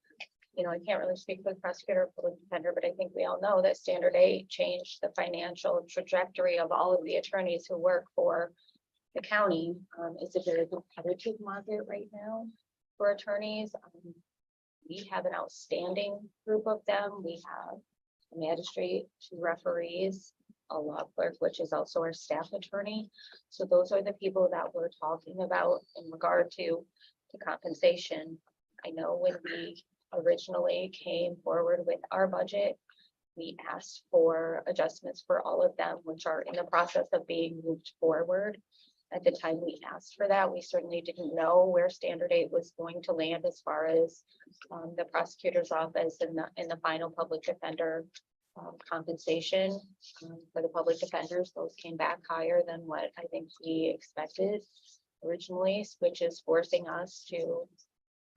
You know, I can't really speak for the prosecutor or public defender, but I think we all know that standard aid changed the financial trajectory of all of the attorneys who work for the county. It's a very competitive market right now for attorneys. We have an outstanding group of them. We have a magistrate, 2 referees, a law clerk, which is also our staff attorney. So those are the people that we're talking about in regard to compensation. I know when we originally came forward with our budget, we asked for adjustments for all of them, which are in the process of being moved forward. At the time we asked for that, we certainly didn't know where standard aid was going to land as far as the prosecutor's office and the final public defender compensation for the public defenders. Those came back higher than what I think we expected originally, which is forcing us to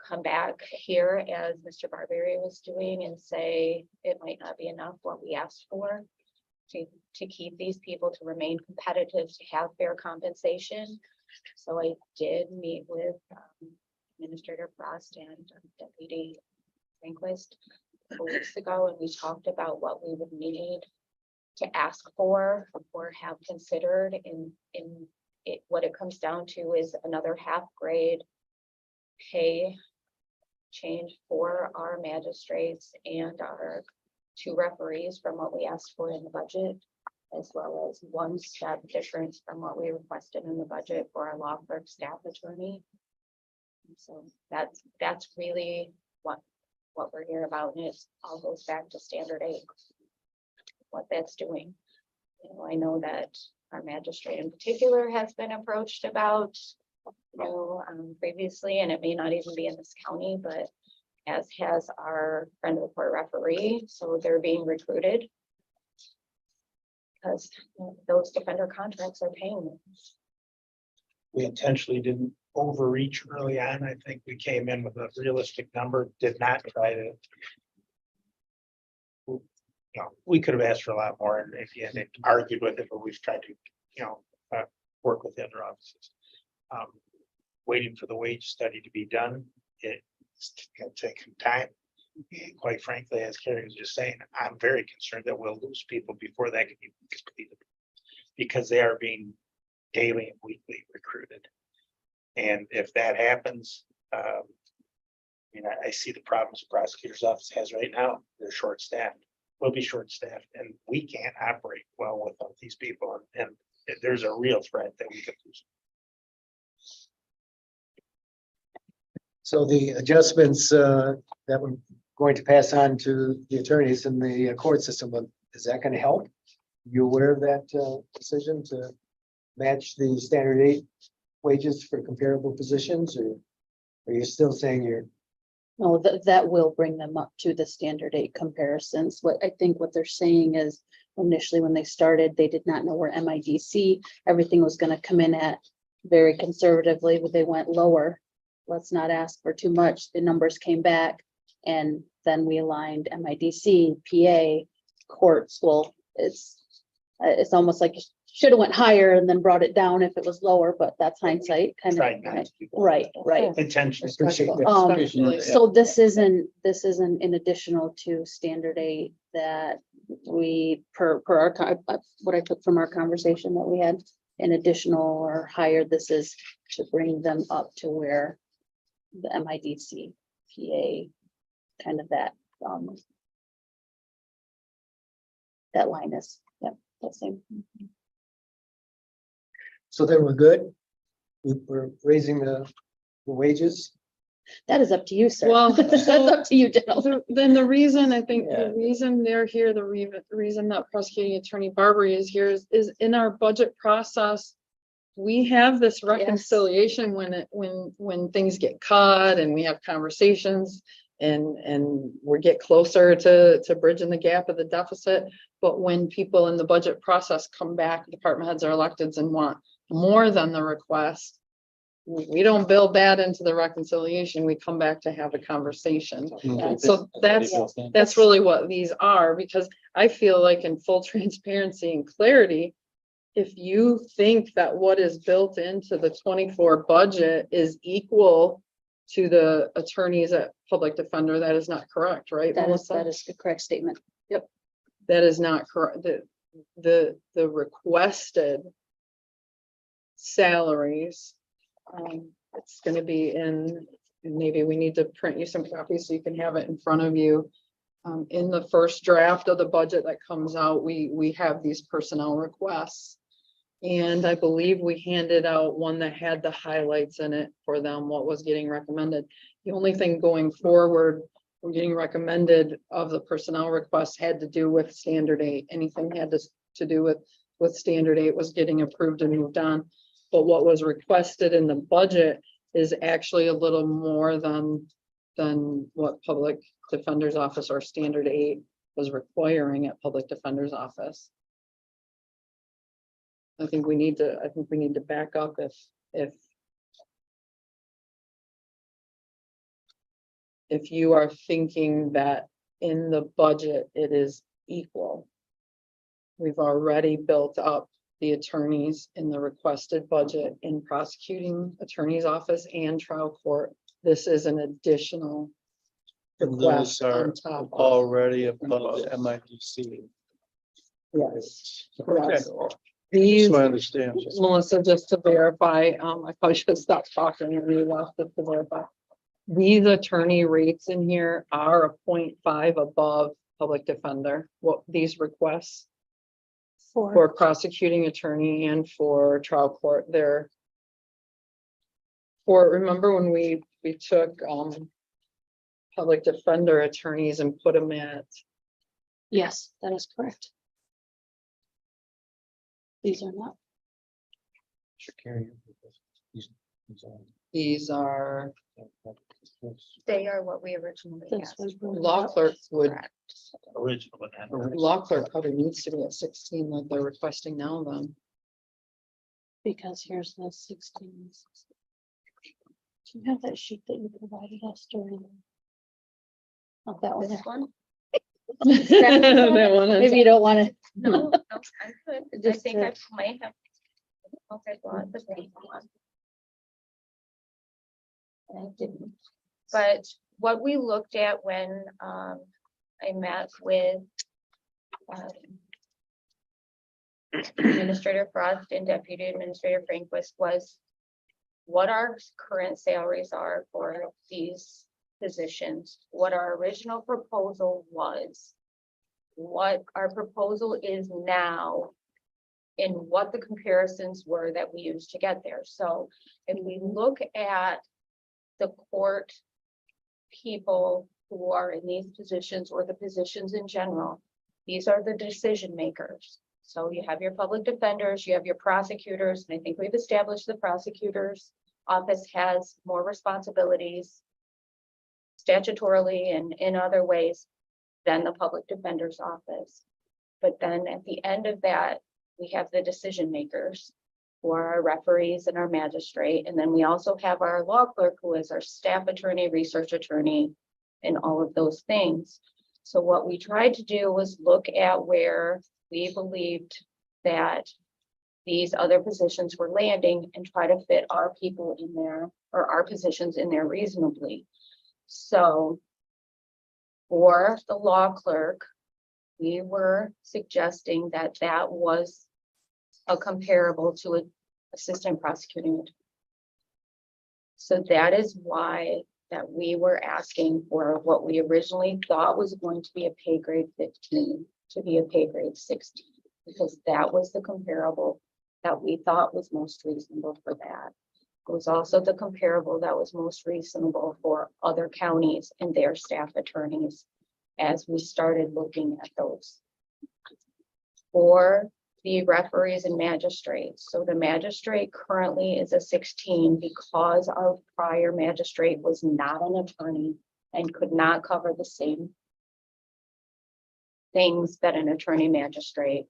come back here as Mr. Barberry was doing and say it might not be enough what we asked for to keep these people to remain competitive, to have fair compensation. So I did meet with Administrator Frost and Deputy Rehnquist a couple weeks ago, and we talked about what we would need to ask for or have considered in it. What it comes down to is another half grade pay change for our magistrates and our 2 referees from what we asked for in the budget, as well as 1 step difference from what we requested in the budget for our law clerk staff attorney. And so that's really what we're here about, and it all goes back to standard aid, what that's doing. You know, I know that our magistrate in particular has been approached about, previously, and it may not even be in this county, but as has our friend of the court referee. So they're being recruited because those defender contracts are paying them. We intentionally didn't overreach early on. I think we came in with a realistic number, did not try to. We could have asked for a lot more and if you had argued with it, but we've tried to, work with the other offices. Waiting for the wage study to be done, it's gonna take some time. And quite frankly, as Carrie was just saying, I'm very concerned that we'll lose people before that can be completed. Because they are being daily and weekly recruited. And if that happens, I see the problems the prosecutor's office has right now. They're short-staffed. We'll be short-staffed and we can't operate well without these people. And there's a real threat that we could lose. So the adjustments that we're going to pass on to the attorneys in the court system, is that going to help? You aware of that decision to match the standard 8 wages for comparable positions, or are you still saying you're? No, that will bring them up to the standard 8 comparisons. What I think what they're saying is initially when they started, they did not know where MIDC, everything was going to come in at very conservatively, but they went lower. Let's not ask for too much. The numbers came back and then we aligned MIDC, PA, courts. Well, it's almost like you should have went higher and then brought it down if it was lower, but that's hindsight kind of. Trying not to. Right. Intentionally. Especially. So this isn't an additional to standard 8 that we per our what I took from our conversation that we had, an additional or higher. This is to bring them up to where the MIDC, PA, kind of that line is. Yep, that same. So then we're good. We're raising the wages. That is up to you, sir. Well, That's up to you, Janelle. Then the reason, I think, Yeah. the reason they're here, the reason that prosecuting attorney Barbary is here is in our budget process. we have this reconciliation when things get cut and we have conversations and we get closer to bridging the gap of the deficit. But when people in the budget process come back, department heads or electeds and want more than the request, we don't build that into the reconciliation. We come back to have a conversation. So that's really what these are, because I feel like in full transparency and clarity, if you think that what is built into the 24 budget is equal to the attorneys at Public Defender, that is not correct, right? That is, Melissa? that is the correct statement. That is not correct. The requested salaries, it's gonna be in, maybe we need to print you some copies so you can have it in front of you. In the first draft of the budget that comes out, we have these personnel requests. And I believe we handed out one that had the highlights in it for them, what was getting recommended. The only thing going forward, we're getting recommended of the personnel requests had to do with standard 8. Anything had to do with standard 8 was getting approved and moved on. But what was requested in the budget is actually a little more than what Public Defender's Office or standard 8 was requiring at Public Defender's Office. I think we need to back up if you are thinking that in the budget it is equal. We've already built up the attorneys in the requested budget in prosecuting attorney's office and trial court. This is an additional And request those are on top of. already above the MIDC. Yes. Okay. Yes. These, So I understand. Melissa, just to verify, I probably should stop talking and you left it to verify. These attorney rates in here are a 0.5 above Public Defender. What these requests for prosecuting attorney and for trial court, they're for, remember when we took Public Defender attorneys and put them at, Yes, that is correct. These are not. these are, They are what we originally This asked. was really- law clerks would, Correct. Original. law clerk probably needs to be at 16 like they're requesting now then. Because here's the 16. Do you have that sheet that you provided us during? Oh, that one. This one? That one is- Maybe you don't want to. No, no, I could. I Just think to- I might have. Okay, well, the same one. I didn't. But what we looked at when I met with Administrator Frost and Deputy Administrator Frankquist was what our current salaries are for these positions, what our original proposal was, what our proposal is now, and what the comparisons were that we used to get there. So if we look at the court people who are in these positions or the positions in general, these are the decision makers. So you have your public defenders, you have your prosecutors, and I think we've established the prosecutor's office has more responsibilities statutorily and in other ways than the public defender's office. But then at the end of that, we have the decision makers who are our referees and our magistrate. And then we also have our law clerk who is our staff attorney, research attorney, and all of those things. So what we tried to do was look at where we believed that these other positions were landing and try to fit our people in there or our positions in there reasonably. So for the law clerk, we were suggesting that that was a comparable to an assistant prosecuting attorney. So that is why that we were asking for what we originally thought was going to be a pay grade 15 to be a pay grade 16, because that was the comparable that we thought was most reasonable for that. It was also the comparable that was most reasonable for other counties and their staff attorneys as we started looking at those. For the referees and magistrates. So the magistrate currently is a 16 because our prior magistrate was not an attorney and could not cover the same things that an attorney magistrate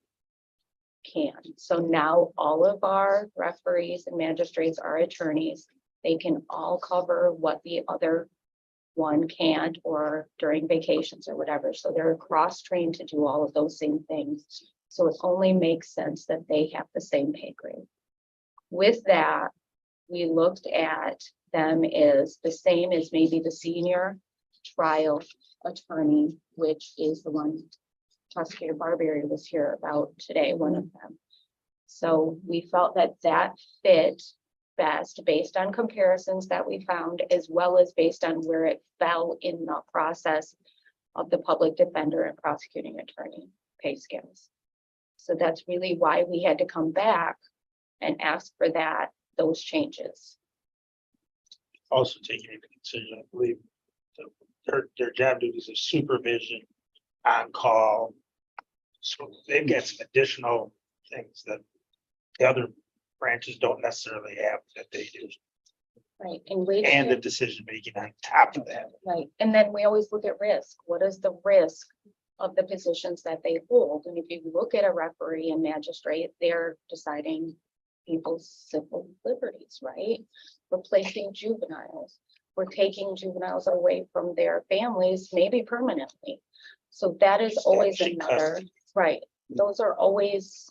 can. So now all of our referees and magistrates are attorneys. They can all cover what the other one can't, or during vacations or whatever. So they're cross-trained to do all of those same things. So it only makes sense that they have the same pay grade. With that, we looked at them as the same as maybe the senior trial attorney, which is the one Prosecutor Barberry was here about today, one of them. So we felt that that fit best based on comparisons that we found, as well as based on where it fell in the process of the public defender and prosecuting attorney pay scales. So that's really why we had to come back and ask for those changes. Also taking into consideration, I believe, their job duties of supervision, on call. So they've got some additional things that the other branches don't necessarily have that they do, Right. And wage. and the decision making on top of that. Right, and then we always look at risk. What is the risk of the positions that they hold? And if you look at a referee and magistrate, they're deciding people's civil liberties, right? Replacing juveniles. We're taking juveniles away from their families, maybe permanently. So that is always Establishing another, custody. right? Those are always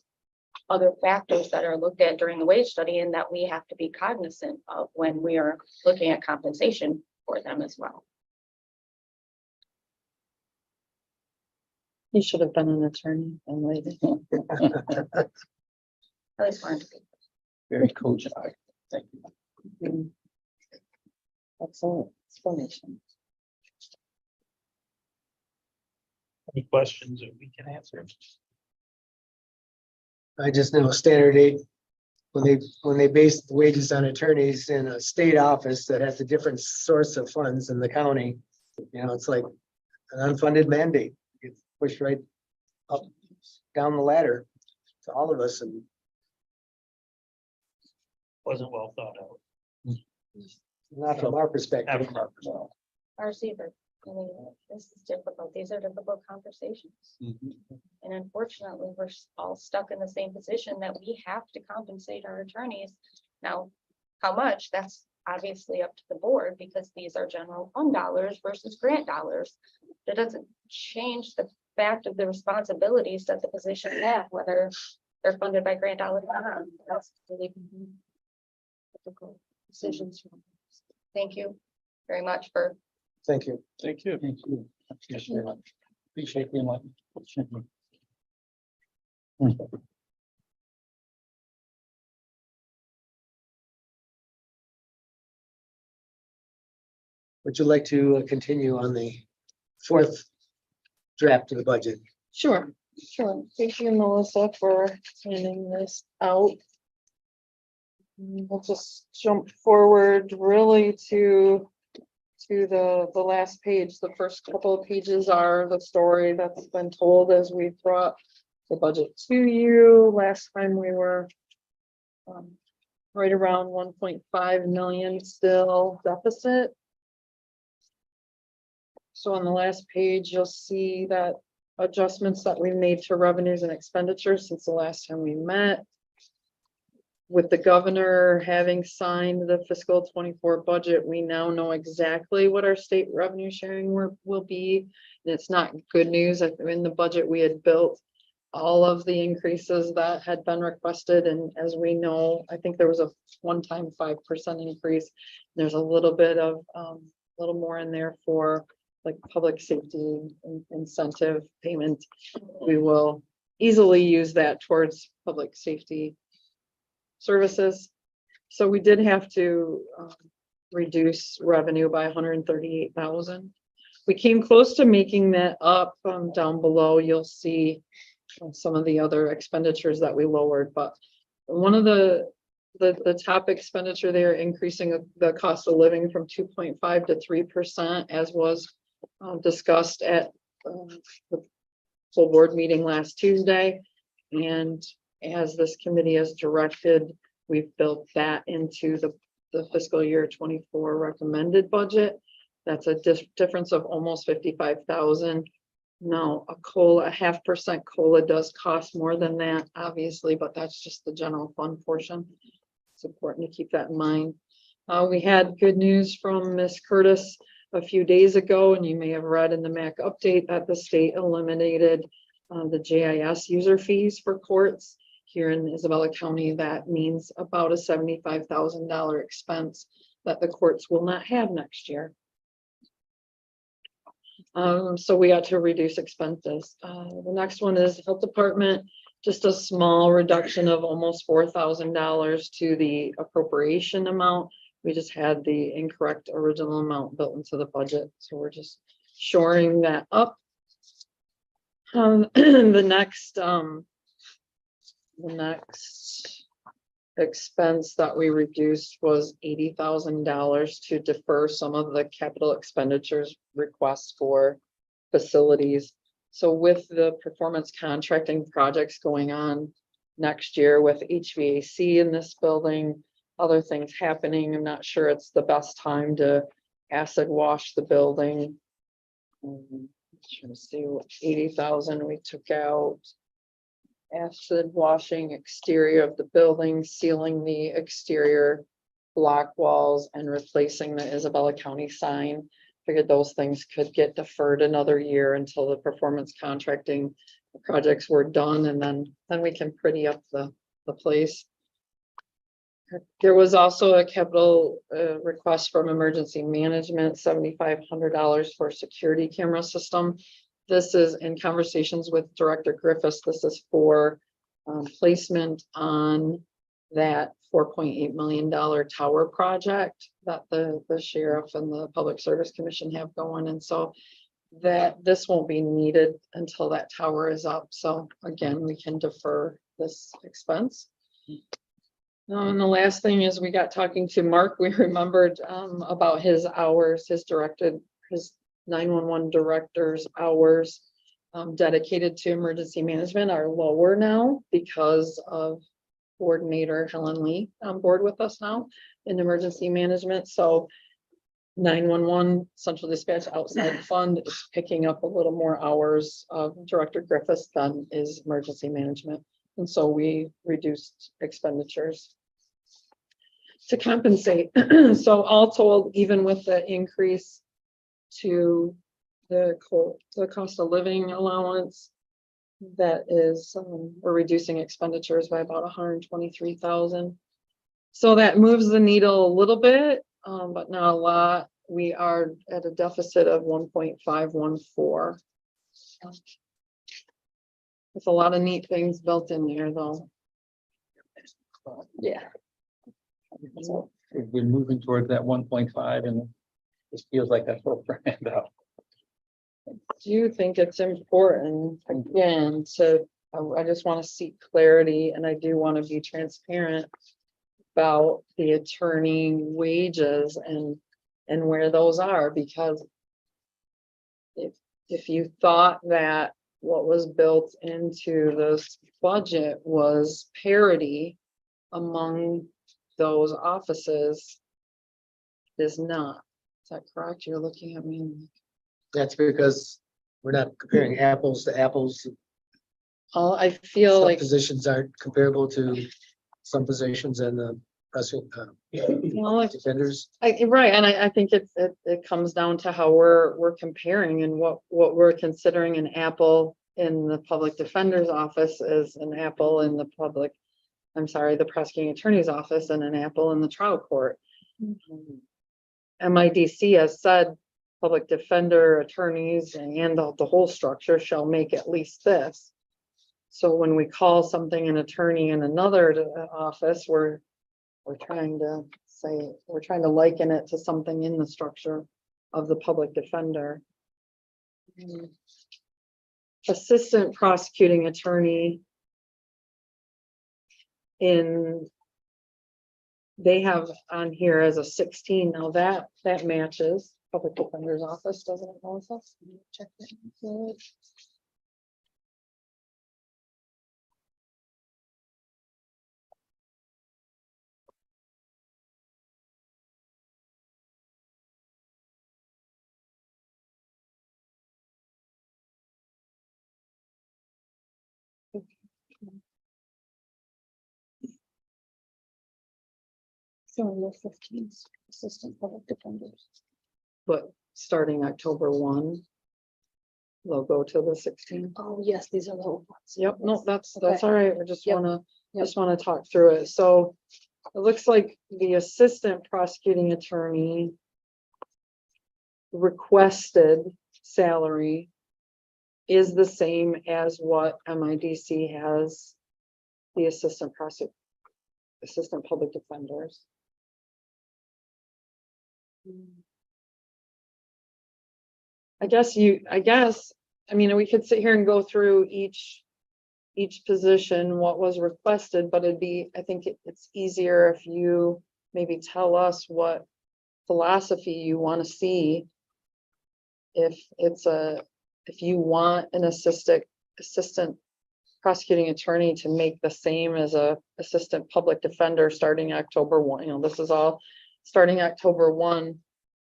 other factors that are looked at during the wage study and that we have to be cognizant of when we are looking at compensation for them as well. He should have been an attorney and later. At least learn to be. Very cogent. Thank you. Excellent explanation. Any questions that we can answer? I just know standard eight, when they base the wages on attorneys in a state office that has a different source of funds than the county, it's like an unfunded mandate. It's pushed right up, down the ladder to all of us, and Wasn't well thought out. not from our perspective. Not from our perspective. Receiver. I mean, this is difficult. These are difficult conversations. And unfortunately, we're all stuck in the same position that we have to compensate our attorneys. Now, how much? That's obviously up to the board because these are general fund dollars versus grant dollars. That doesn't change the fact of the responsibilities that the position have, whether they're funded by grant dollars or not. That's really difficult decisions. Thank you very much for. Thank you. Thank you. Thank you. Yes, very much. Appreciate the enlightenment. Would you like to continue on the fourth draft of the budget? Sure. Thank you, Melissa, for sending this out. We'll just jump forward really to the last page. The first couple of pages are the story that's been told as we brought the budget to you. Last time we were right around 1.5 million still deficit. So on the last page, you'll see that adjustments that we made to revenues and expenditures since the last time we met. With the governor having signed the fiscal 24 budget, we now know exactly what our state revenue sharing will be. And it's not good news. In the budget, we had built all of the increases that had been requested. And as we know, I think there was a one-time 5% increase. There's a little bit of little more in there for like public safety incentive payment. We will easily use that towards public safety services. So we did have to reduce revenue by 138,000. We came close to making that up. Down below, you'll see some of the other expenditures that we lowered, but one of the top expenditure there, increasing the cost of living from 2.5 to 3%, as was discussed at the full board meeting last Tuesday. And as this committee has directed, we've built that into the fiscal year 24 recommended budget. That's a difference of almost 55,000. Now, a 0.5% COLA does cost more than that, obviously, but that's just the general fund portion. It's important to keep that in mind. We had good news from Ms. Curtis a few days ago, and you may have read in the MAC update that the state eliminated the JIS user fees for courts here in Isabella County. That means about a $75,000 expense that the courts will not have next year. So we got to reduce expenses. The next one is Health Department, just a small reduction of almost $4,000 to the appropriation amount. We just had the incorrect original amount built into the budget, so we're just shoring that up. The next expense that we reduced was $80,000 to defer some of the capital expenditures requests for facilities. So with the performance contracting projects going on next year with HVAC in this building, other things happening, I'm not sure it's the best time to acid wash the building. Trying to see what 80,000 we took out. Acid washing exterior of the building, sealing the exterior block walls, and replacing the Isabella County sign. Figured those things could get deferred another year until the performance contracting projects were done, and then we can pretty up the place. There was also a capital request from emergency management, $7,500 for a security camera system. This is in conversations with Director Griffiths. This is for placement on that $4.8 million tower project that the sheriff and the Public Service Commission have going. And so that this won't be needed until that tower is up. So again, we can defer this expense. And the last thing is we got talking to Mark. We remembered about his hours, his 911 director's hours dedicated to emergency management are lower now because of coordinator Helen Lee on board with us now in emergency management. So 911 central dispatch outside fund is picking up a little more hours of Director Griffiths than is emergency management. And so we reduced expenditures to compensate. So all told, even with the increase to the cost of living allowance, that is, we're reducing expenditures by about 123,000. So that moves the needle a little bit, but not a lot. We are at a deficit of 1.514. It's a lot of neat things built in there, though. Yeah. We're moving towards that 1.5, and this feels like that's what we're about. Do you think it's important, again, I just want to seek clarity, and I do want to be transparent about the attorney wages and where those are, because if you thought that what was built into this budget was parity among those offices, is not. Is that correct? You're looking at me. That's because we're not comparing apples to apples. I feel Some like, positions aren't comparable to some positions in the well, defenders. right, and I think it comes down to how we're comparing, and what we're considering an apple in the public defender's office is an apple in the prosecuting attorney's office, and an apple in the trial court. MIDC has said public defender attorneys and the whole structure shall make at least this. So when we call something an attorney in another office, we're trying to liken it to something in the structure of the public defender. Assistant prosecuting attorney, they have on here as a 16. Now that matches public defender's office, doesn't it, Melissa? Check that. So low 15s, assistant public defenders. but starting October 1, they'll go to the 16. Oh, yes, these are the old ones. Yep, no, Yes. that's Okay. all right. I just Yep. wanna, Yep. just wanna talk through it. So it looks like the assistant prosecuting attorney requested salary is the same as what MIDC has the assistant public defenders. I guess, I mean, we could sit here and go through each position, what was requested, but I think it's easier if you maybe tell us what philosophy you want to see. If you want an assistant prosecuting attorney to make the same as a assistant public defender starting October 1, this is all starting October 1.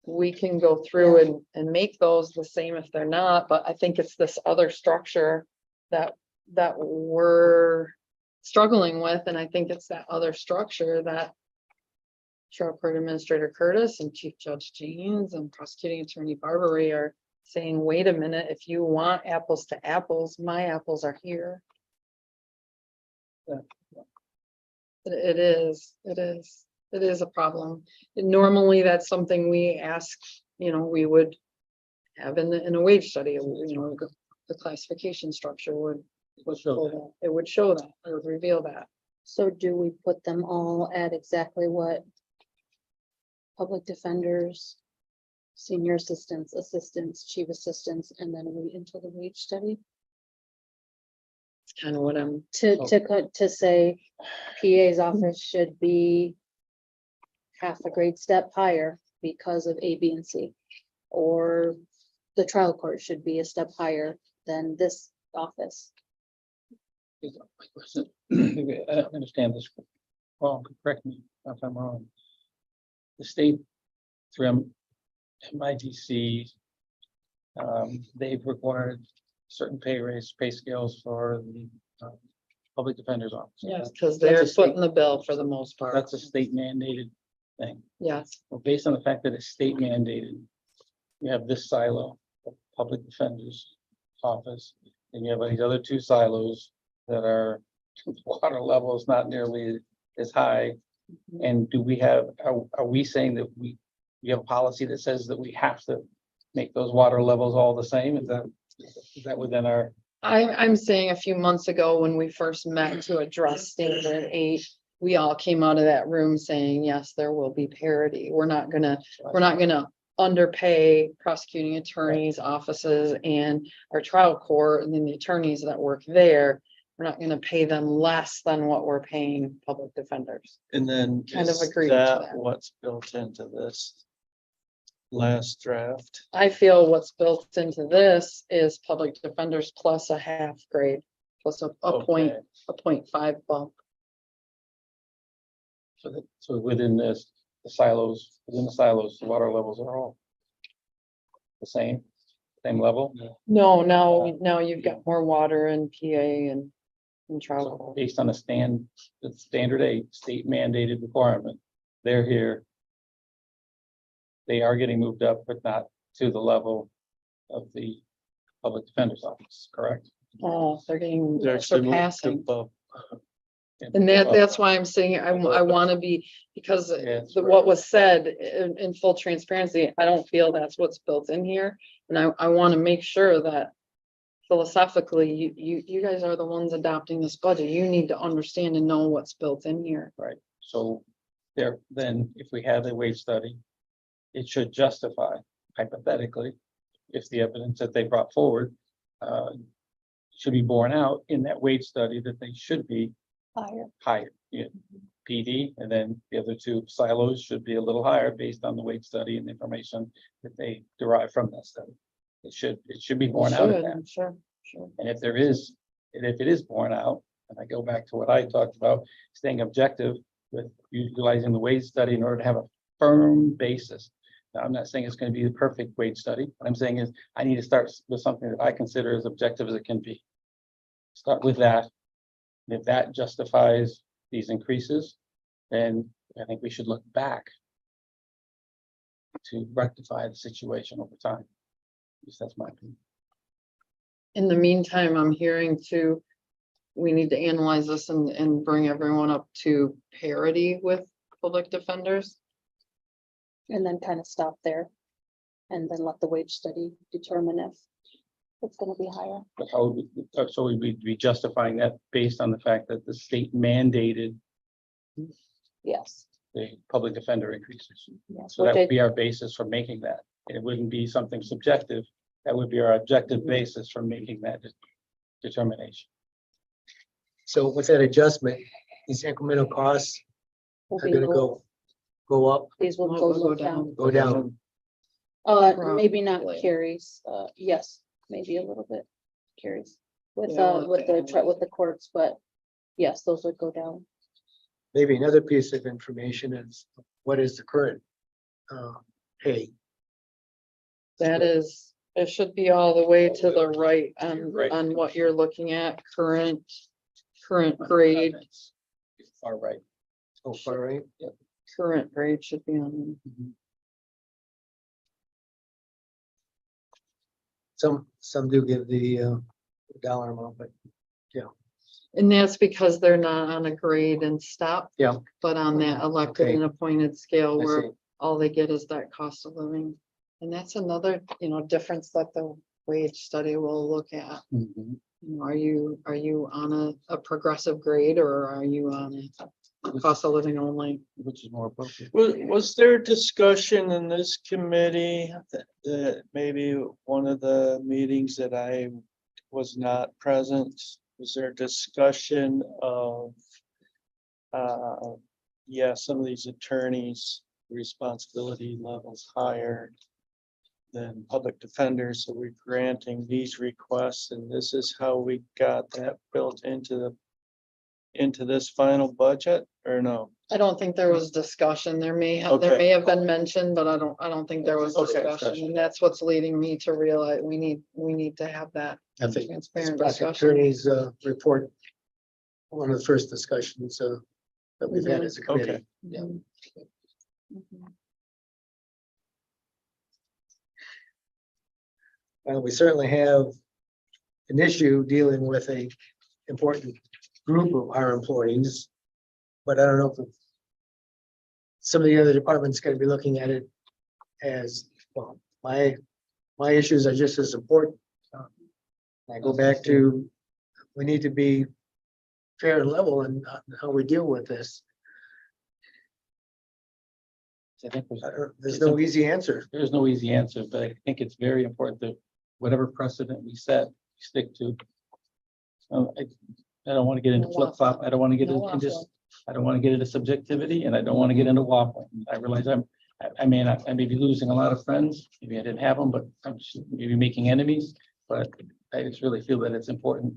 We can go through and make those the same if they're not, but I think it's this other structure that we're struggling with, and I think it's that other structure that Trial Court Administrator Curtis and Chief Judge James and Prosecuting Attorney Barbary are saying, wait a minute, if you want apples to apples, my apples are here. It is a problem. And normally that's something we ask, we would have in a wage study, the classification structure would show that. It would show that, it would reveal that. So do we put them all at exactly what public defenders, senior assistants, chief assistants, and then we into the wage study? It's kind of what I'm, To say PA's office should be half a grade step higher because of A, B, and C. Or the trial court should be a step higher than this office. My question, maybe I don't understand this wrong, correct me if I'm wrong. The state through MIDC, they've required certain pay scales for the public defender's office. yes, because That's a they're state- footing the bill for the most part. That's a state mandated thing. Yes, Well, based on the fact that it's state mandated, you have this silo of public defender's office, and you have these other two silos that are water levels not nearly as high. And do we have, are we saying that we have a policy that says that we have to make those water levels all the same? Is that within our? I'm saying a few months ago when we first met to address standard 8, we all came out of that room saying, yes, there will be parity. We're not gonna underpay prosecuting attorneys' offices and our trial court, and then the attorneys that work there. We're not gonna pay them less than what we're paying public defenders. And then Kind of is agree to that that. what's built into this last draft? I feel what's built into this is public defenders plus a half grade, plus a point, Okay. a 0.5 bump. So within this, within the silos, the water levels are all the same level? No, now you've got more water and PA and trial So court. based on the standard 8 state mandated requirement, they're here. They are getting moved up, but not to the level of the public defender's office, correct? Oh, they're getting They're actually moved surpassing. above. And that's why I'm saying I want to be, because that's what was said in full transparency, I don't feel that's what's built in here. And I want to make sure that philosophically, you guys are the ones adopting this budget. You need to understand and know what's built in here. Right, so then if we have a wage study, it should justify hypothetically, if the evidence that they brought forward should be borne out in that wage study, that they should be higher. Yeah, PD, and then the other two silos should be a little higher based on the wage study and the information that they derive from that study. It should be borne out of that. Sure. And if it is borne out, and I go back to what I talked about, staying objective with utilizing the wage study in order to have a firm basis. Now, I'm not saying it's going to be the perfect wage study. What I'm saying is I need to start with something that I consider as objective as it can be. Start with that. And if that justifies these increases, then I think we should look back to rectify the situation over time. At least that's my opinion. In the meantime, I'm hearing too, we need to analyze this and bring everyone up to parity with public defenders. And then kind of stop there. And then let the wage study determine if it's gonna be higher. But how would we, so we'd be justifying that based on the fact that the state mandated Yes, the public defender increases. yes. So that Which I- would be our basis for making that. It wouldn't be something subjective. That would be our objective basis for making that determination. So with that adjustment, these incremental costs will are be gonna low. go up, These will go down. go down. Maybe not Probably. carries, yes, maybe a little bit carries. With, Yeah, we'll with have to with the courts, but yes, those would go down. Maybe another piece of information is what is the current pay? That is, it should be all the way to the right Right. on what you're looking at, current grade, Far right. Oh, far right. current grade should be on. Some do give the dollar amount, but And that's because they're not on a grade and stop. Yeah. But on that elected Okay. and appointed scale I where see. all they get is that cost of living. And that's another, difference that the wage study will look at. Mhm. Are you on a progressive grade or are you on a cost of living only? Which is more appropriate. Was there discussion in this committee that maybe one of the meetings that I was not present, was there discussion of some of these attorneys' responsibility levels higher than public defenders, so we're granting these requests, and this is how we got that built into this final budget, or no? I don't think there was discussion. There may have been mention, but I don't think there was Okay. discussion. And that's what's leading me to realize we need to have that I think transparent this discussion. attorney's report, one of the first discussions that we've had as a committee. Okay. Yeah. Mhm. We certainly have an issue dealing with a important group of our employees. But I don't know if some of the other departments gonna be looking at it as, well, my issues are just as important. I go back to, we need to be fair and level in how we deal with this. I think There's no easy answer. there's no easy answer, but I think it's very important that whatever precedent we set, we stick to. I don't want to get into No flip flop. I don't want to get No into, waffle. I don't want to get into subjectivity and I don't want to get into waffling. I realize I may be losing a lot of friends. Maybe I didn't have them, but I'm just maybe making enemies. But I just really feel that it's important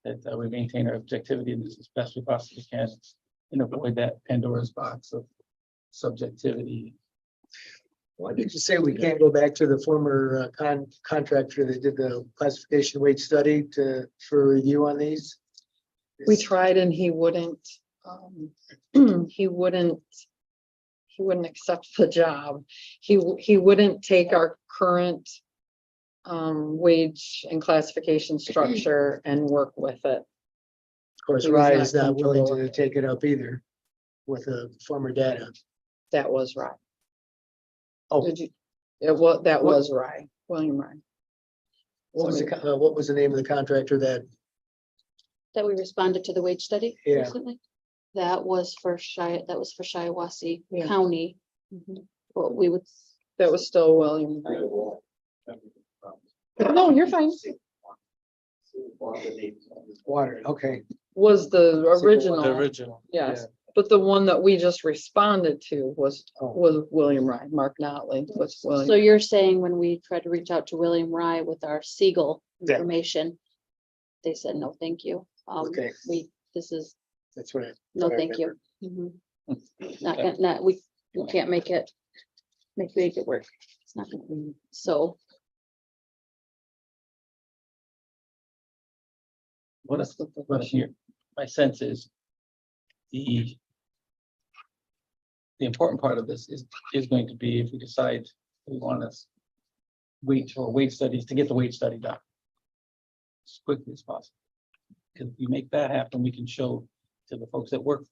that we maintain our objectivity and this as best we possibly can and avoid that Pandora's box of subjectivity. Why did you say we can't go back to the former contractor that did the classification wage study for review on these? We tried and he wouldn't, he wouldn't accept the job. He wouldn't take our current wage and classification structure and work with it. Of course, He was Rye not is not willing comfortable to with it. take it up either with the former data. That was right. Oh, Did you? That was right, William Ryan. what was the name of the contractor that, That we responded to the wage study Yeah. recently. That was for Shiawassee Yeah. County. But we would, That was still William. No, you're fine. water, okay. Was the The original, original. yes, but the one that we just responded to was Oh. William Ryan, Mark Notley was so William. you're saying when we tried to reach out to William Rye with our Siegel Yeah. information, they said, no, thank you. Okay. This is, That's what I. no, what I thank you. remember. Not, we can't make it work. It's not gonna be, so. What here, my sense is the the important part of this is going to be if we decide we want to wait for wage studies to get the wage study done as quickly as possible. Because if you make that happen, we can show to the folks that work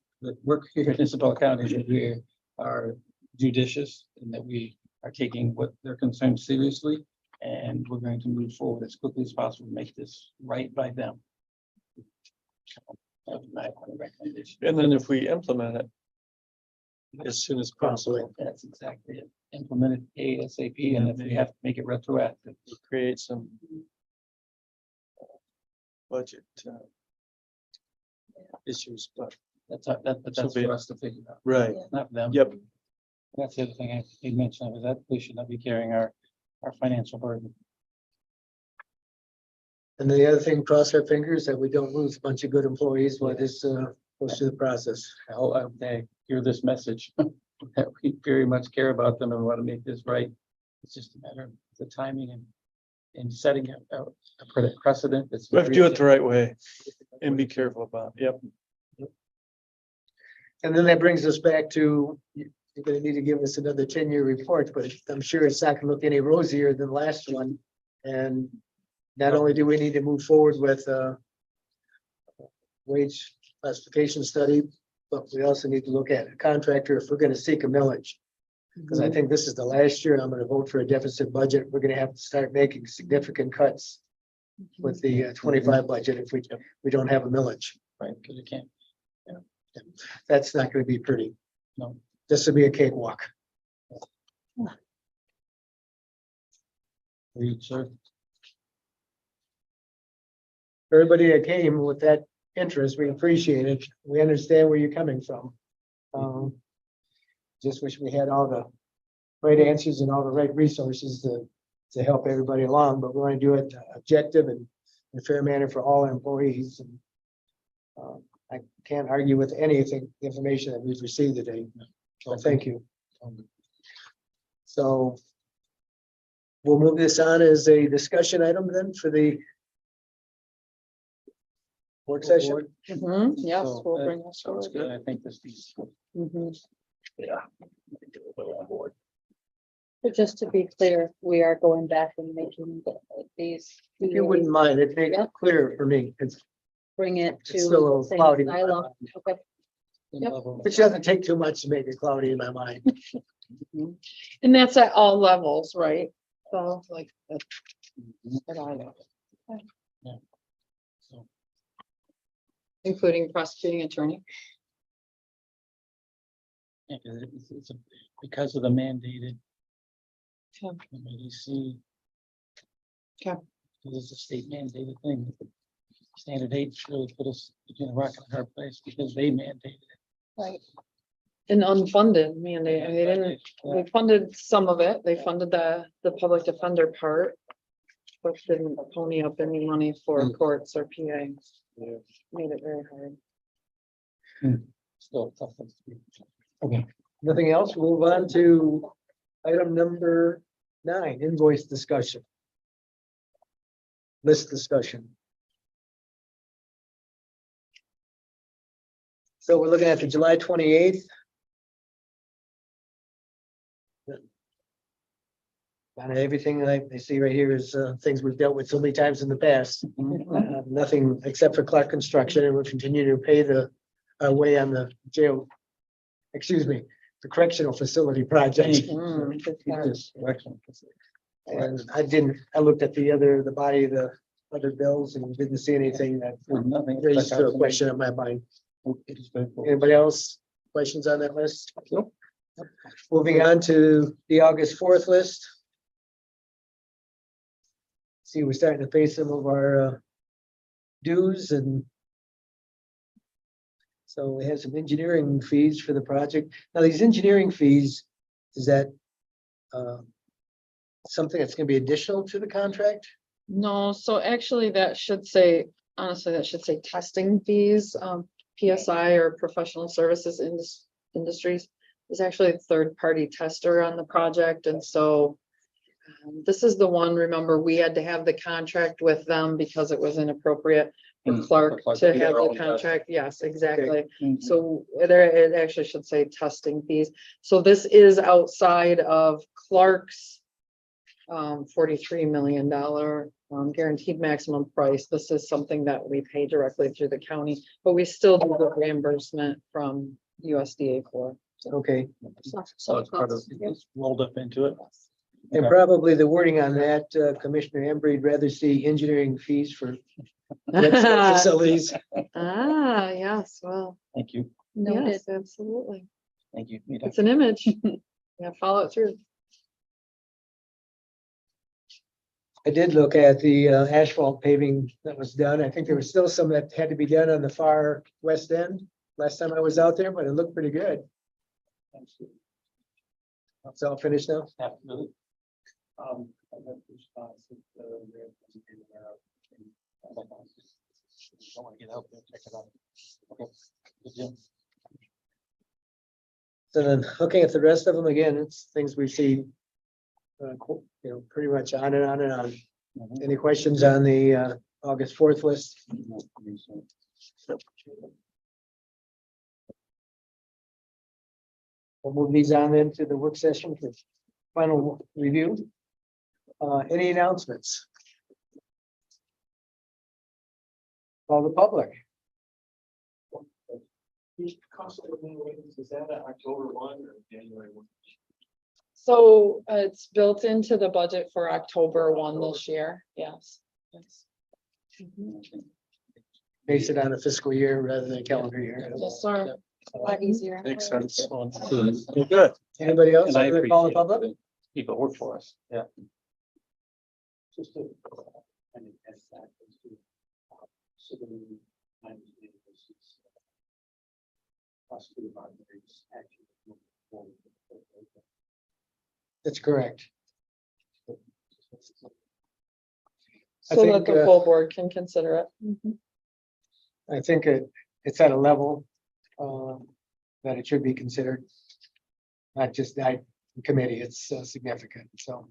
here in Isabella County that we are judicious and that we are taking what their concerns seriously. And we're going to move forward as quickly as possible to make this right by them. That's my recommendation. And then if we implement it as soon as possible, That's exactly it. Implement it ASAP, and if we have to make it retroactive. to create some budget issues, but But that's for us to figure out, right, not them. yep. That's the other thing I mentioned, was that we should not be carrying our financial burden. And the other thing, cross our fingers that we don't lose a bunch of good employees while this goes through the process. I hope they hear this message, that we very much care about them and want to make this right. It's just a matter of the timing and setting a precedent. That's We have to do it the right way and be careful about, it. Yep. And then that brings us back to, you're gonna need to give us another 10-year report, but I'm sure it's not gonna look any rosier than the last one. And not only do we need to move forward with wage classification study, but we also need to look at a contractor if we're gonna seek a millage. Because I think this is the last year I'm gonna vote for a deficit budget. We're gonna have to start making significant cuts with the 25 budget if we don't have a millage. Right, because you can't. That's not gonna be pretty. No. This will be a cakewalk. Read, sir. Everybody that came with that interest, we appreciate it. We understand where you're coming from. Just wish we had all the right answers and all the right resources to help everybody along, but we want to do it objective and in a fair manner for all employees. And I can't argue with anything, information that we've received today. So thank you. So we'll move this on as a discussion item then for the work session. Yes, So we'll that bring that sounds forward. good. I think this is. Mhm. Yeah. On board. But just to be clear, we are going back and making these. If you wouldn't mind, it makes it Yep. clear for me. Bring it to. It's still a little the same cloudy in my silo. mind. Okay. Yep. Which doesn't take too much to make it cloudy in my mind. And that's at all levels, right? So like. At all levels. Yeah. So, Including prosecuting attorney. yeah, 'cause it's because of the mandated. Okay. MADC. Okay. It's a state mandated thing. Standard eight really put us between a rock and a hard place because they mandated it. Right. And unfunded mandate, I mean, they didn't, they funded some of it, they funded the public defender part. But didn't pony up any money for courts or PA. Made it very hard. Still tough. Okay, nothing else? Move on to item number 9, invoice discussion. List discussion. So we're looking at the July 28th. Kind of everything I see right here is things we've dealt with so many times in the past. Nothing except for Clark Construction, and we'll continue to pay our way on the jail. Excuse me, the correctional facility project. Mm, good start. And I looked at the body of the other bills and didn't see anything that Nothing. raised a question in my mind. It is very cool. Anybody else? Questions on that list? Nope. Moving on to the August 4th list. See, we're starting to pay some of our dues, and so we have some engineering fees for the project. Now, these engineering fees, is that something that's gonna be additional to the contract? No, so actually that should say, honestly, that should say testing fees, PSI or professional services industries is actually a third-party tester on the project, and so this is the one, remember, we had to have the contract with them because it was inappropriate Clark Clark to do have their own the test. contract, yes, exactly. Mhm. So there, it actually should say testing fees. So this is outside of Clark's $43 million guaranteed maximum price. This is something that we pay directly through the county, but we still do the reimbursement from USDA Corps. Okay, So it's part of, it's rolled up into it. and Okay. probably the wording on that, Commissioner Embry, would rather see engineering fees for facilities. Ah, yes, well, Thank you, Noted. yes, absolutely. thank you. Mita. It's an image. Yeah, follow it through. I did look at the asphalt paving that was done. I think there was still some that had to be done on the far west end last time I was out there, but it looked pretty good. It's all finished now. Absolutely. I want to get out there, check it out. Okay. Good deal. So then looking at the rest of them, again, it's things we see. Pretty much on and on and on. Mhm. Any questions on the August 4th list? We'll move these on then to the work session for final review. Any announcements? Call the public. Cost of living wages, is that October 1 or January 1? So it's built into the budget for October 1 this year. Yes. Yes. Base it on a fiscal year rather than a calendar year. Yes, sir. A lot easier. Makes sense. Good. Anybody else And I want to call the appreciate public? the people who work for us, yeah. Just to. And it has that to, civil and prosecuted by various actions moving forward. That's correct. I So that think, the full board can consider it. I think it's at a level that it should be considered. Not just that committee, it's significant, so.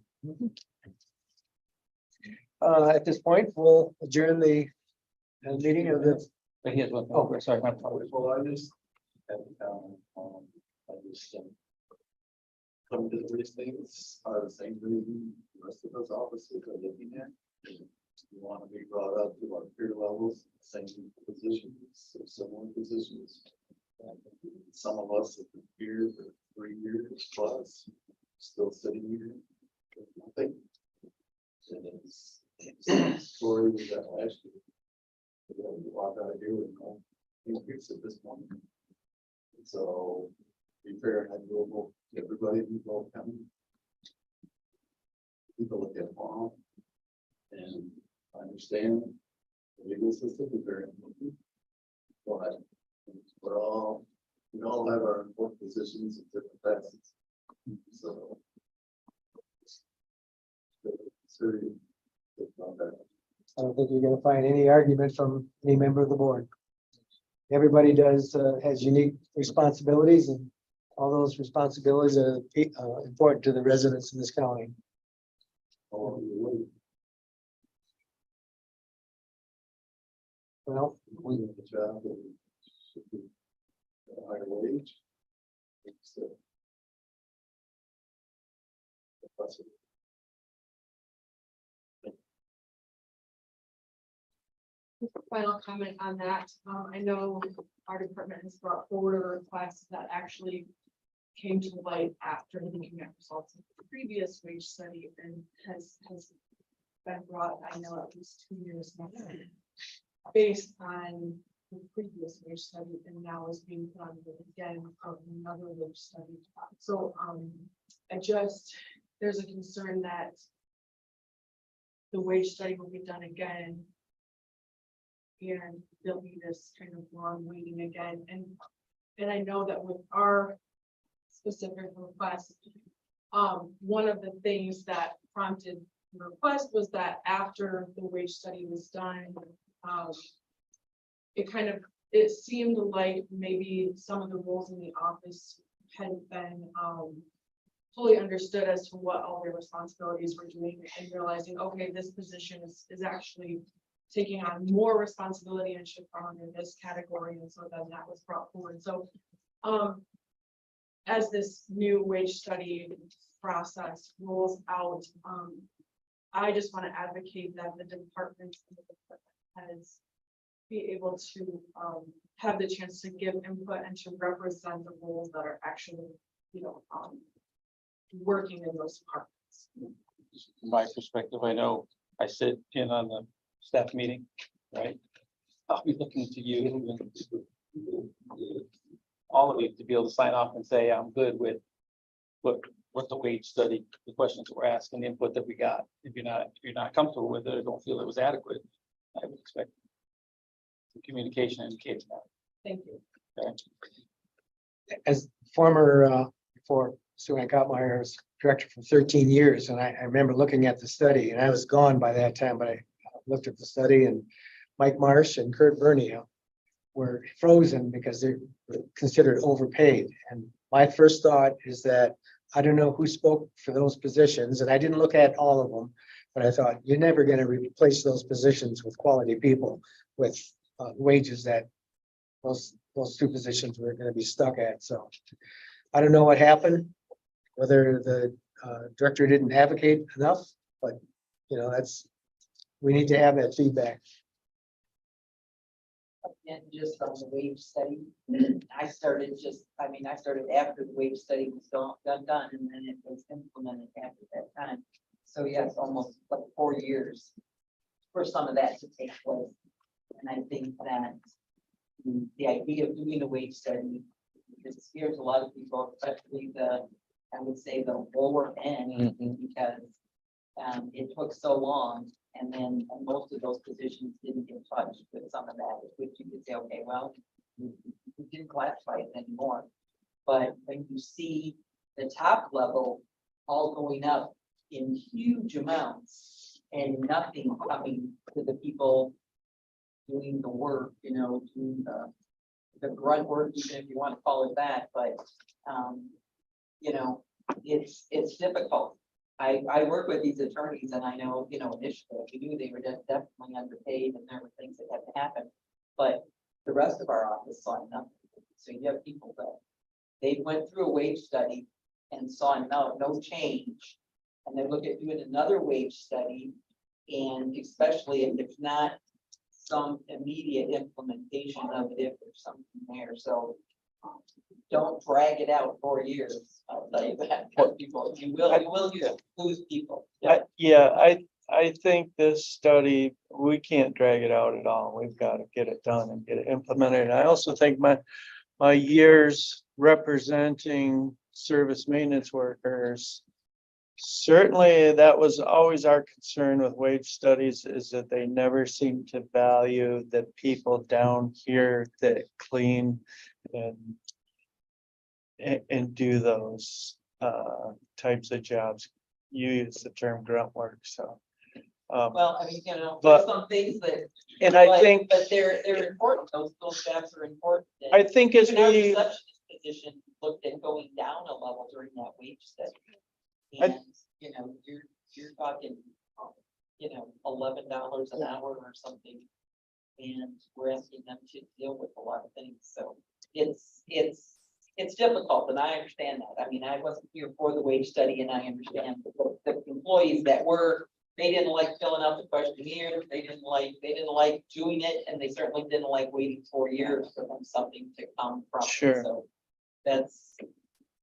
At this point, we'll adjourn the meeting of the, But here's what, Oh. oh, sorry, my apologies. Well, I just. I just. Some of these things are the same reason the rest of those offices are looking at. You want to be brought up to our peer levels, same positions, similar positions. Some of us have been here for 3 years plus, still sitting here. with nothing. And it's the story we got last year. You know, you walk out of here with no increase at this point. So be fair and equitable to everybody involved. People look at farm. And I understand the legal system is very important. But we all have our important positions in different facets. So. Serious. I don't think you're gonna find any argument from any member of the board. Everybody has unique responsibilities, and all those responsibilities are important to the residents in this county. Well, We have a job that should be at a higher wage. It's, that's it. Final comment on that. I know our department has brought forward a request that actually came to light after looking at results of the previous wage study and has been brought, I know, at least 2 years now. Based on the previous wage study and now is being put on again of another wage study. So there's a concern that the wage study will be done again. And there'll be this kind of long waiting again. And I know that with our specific request, one of the things that prompted the request was that after the wage study was done, it seemed like maybe some of the roles in the office hadn't been fully understood as to what all their responsibilities were doing and realizing, okay, this position is actually taking on more responsibility and should fall under this category, and so then that was brought forward, so. As this new wage study process rolls out, I just want to advocate that the department heads be able to have the chance to give input and to represent the roles that are actually, working in those departments. From my perspective, I know I sit in on the staff meeting, right? I'll be looking to you and all of you to be able to sign off and say, I'm good with what the wage study, the questions that we're asking, the input that we got. If you're not comfortable with it or don't feel it was adequate, I would expect some communication indicating that. Thank you. Okay. As former, before Sue Ann Kottmeyer was director for 13 years, and I remember looking at the study, and I was gone by that time, but I looked at the study, and Mike Marsh and Kurt Bernio were frozen because they're considered overpaid. And my first thought is that I don't know who spoke for those positions, and I didn't look at all of them, but I thought you're never going to replace those positions with quality people with wages that those two positions were going to be stuck at. So I don't know what happened, whether the director didn't advocate enough, but we need to have that feedback. And just on the wage study, I started after the wage study was done, and then it was implemented after that time. So yes, almost like 4 years for some of that to take place. And I think that the idea of doing a wage study, it scares a lot of people, especially I would say the lower end, because it took so long. And then most of those positions didn't get touched with some of that, which you could say, okay, well, we didn't classify it anymore. But when you see the top level all going up in huge amounts and nothing coming to the people doing the work, doing the grunt work, even if you want to call it that, but it's difficult. I work with these attorneys, and I know, initially we knew they were definitely underpaid and there were things that had to happen. But the rest of our office saw nothing. So you have people that they went through a wage study and saw no change. And they look at doing another wage study, and especially if there's not some immediate implementation of it, if there's something there. So don't drag it out 4 years. I'll tell you that. People, you will lose people. I think this study, we can't drag it out at all. We've got to get it done and get it implemented. And I also think my years representing service maintenance workers, certainly that was always our concern with wage studies, is that they never seem to value the people down here that clean and do those types of jobs. You use the term grunt work, so. Well, I mean, but- there's some things that. And I think, But they're important. Those jobs are important. And I think as even our we, receptionist position looked at going down a level during that wage study. I- And, you're talking, $11 an hour or something. And we're asking them to deal with a lot of things. So it's difficult, and I understand that. I mean, I wasn't here for the wage study, and I understand the employees that they didn't like filling out the questionnaire, they didn't like doing it, and they certainly didn't like waiting 4 years for them something to come from it. Sure. So that's,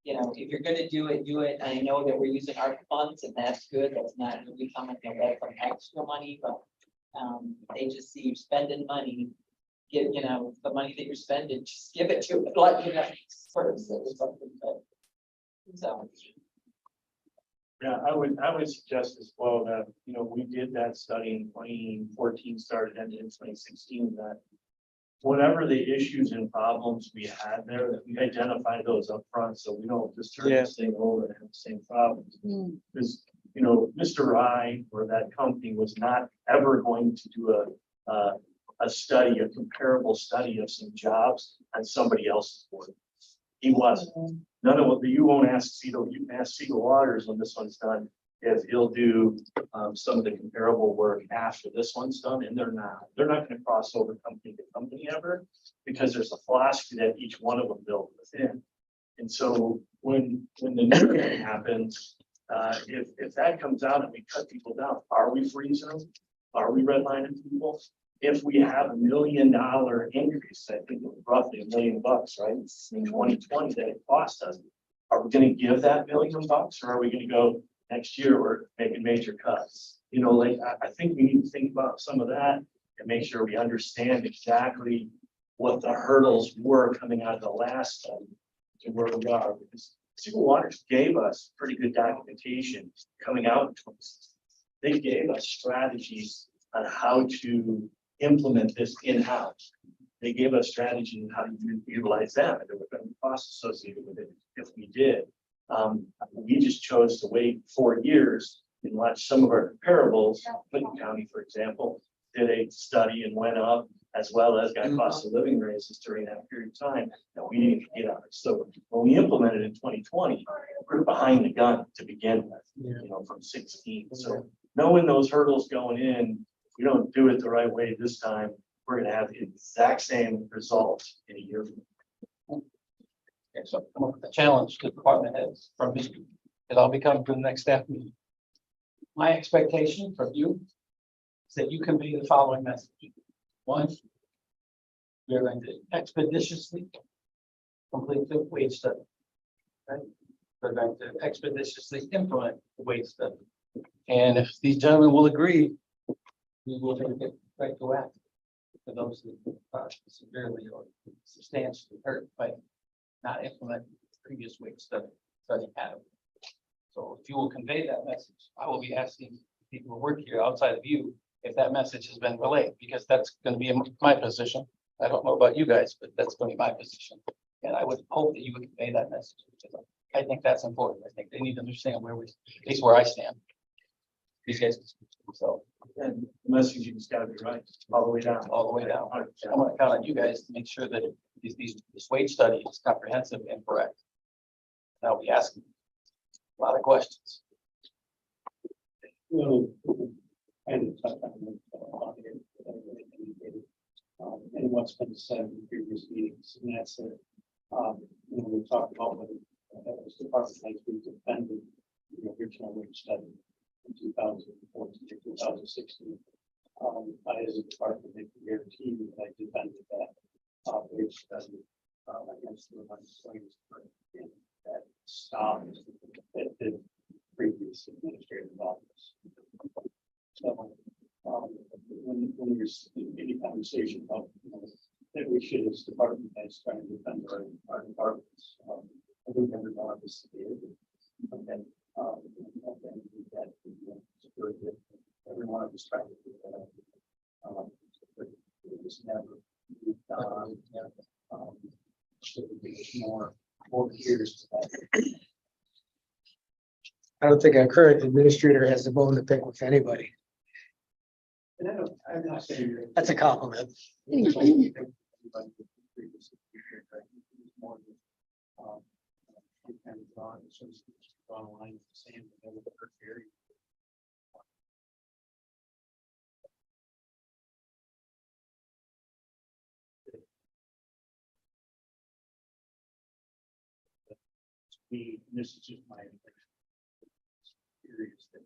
if you're gonna do it. I know that we're using our funds, and that's good. That's not really coming from extra money, but they just see you spending money. Get, the money that you're spending, just give it to it, like, sort of something, but. So. Yeah, I would suggest as well that, we did that study in 2014, started ended in 2016, that whatever the issues and problems we had there, that we identified those up front, so we don't just turn this thing over and have the same problems. Because, Mr. Rye or that company was not ever going to do a study, a comparable study of some jobs on somebody else's board. He wasn't. None of what you won't ask Cedar, you can ask Cedar Waters when this one's done. if he'll do some of the comparable work after this one's done, and they're not gonna cross over company to company ever, because there's a philosophy that each one of them built within. And so when the new thing happens, if that comes out and we cut people down, are we freezing them? Are we redlining people? If we have $1 million increase, I think it was roughly $1 million, right? In 2020 that it cost us, are we gonna give that $1 million, or are we gonna go next year, we're making major cuts? You know, like, I think we need to think about some of that and make sure we understand exactly what the hurdles were coming out of the last study to where we are, because Civil Waters gave us pretty good documentation coming out of 2016. They gave us strategies on how to implement this in-house. They gave us strategies on how to utilize them, and there were going to be costs associated with it if we did. We just chose to wait 4 years and watch some of our comparables. Clinton County, for example, did a study and went up, as well as got cost of living raises during that period of time that we didn't get on it. So when we implemented in 2020, we're behind the gun to begin with, you know, from 16. So knowing those hurdles going in, if we don't do it the right way this time, we're gonna have the exact same result in a year from now. Okay, so come up with a challenge to the department heads from me, and I'll be coming to the next staff meeting. My expectation from you is that you convey the following message. One, we are going to expeditiously complete the wage study. Okay? We're going to expeditiously implement the wage study. And if these gentlemen will agree, we will get right to act for those that are severely or substantially hurt by not implement the previous wage study pattern. So if you will convey that message, I will be asking people who work here outside of you if that message has been relayed, because that's going to be my position. I don't know about you guys, but that's going to be my position. And I would hope that you would convey that message, because I think that's important. I think they need to understand where we, at least where I stand. These guys, so. And the message is gotta be right, all the way down. All the way down. I'm gonna count on you guys to make sure that this wage study is comprehensive and correct. And I'll be asking a lot of questions. Well, and what's been said in previous meetings, and that's it. When we talked about what the department has been defending the original wage study in 2014 to 2016. I, as a department, make the guarantee that I defended that wage study against the legislators that stopped at the previous administrative office. So when there's any conversation about, you know, that we should, as department heads, try to defend our departments, I think every one of us did. And then that security, every one of us tried to do that. But it was never done. So there's more years to that. I don't think our current administrator has a bone to pick with anybody. And I'm not saying. That's a compliment. Online, same, very. This is just my. Experience that.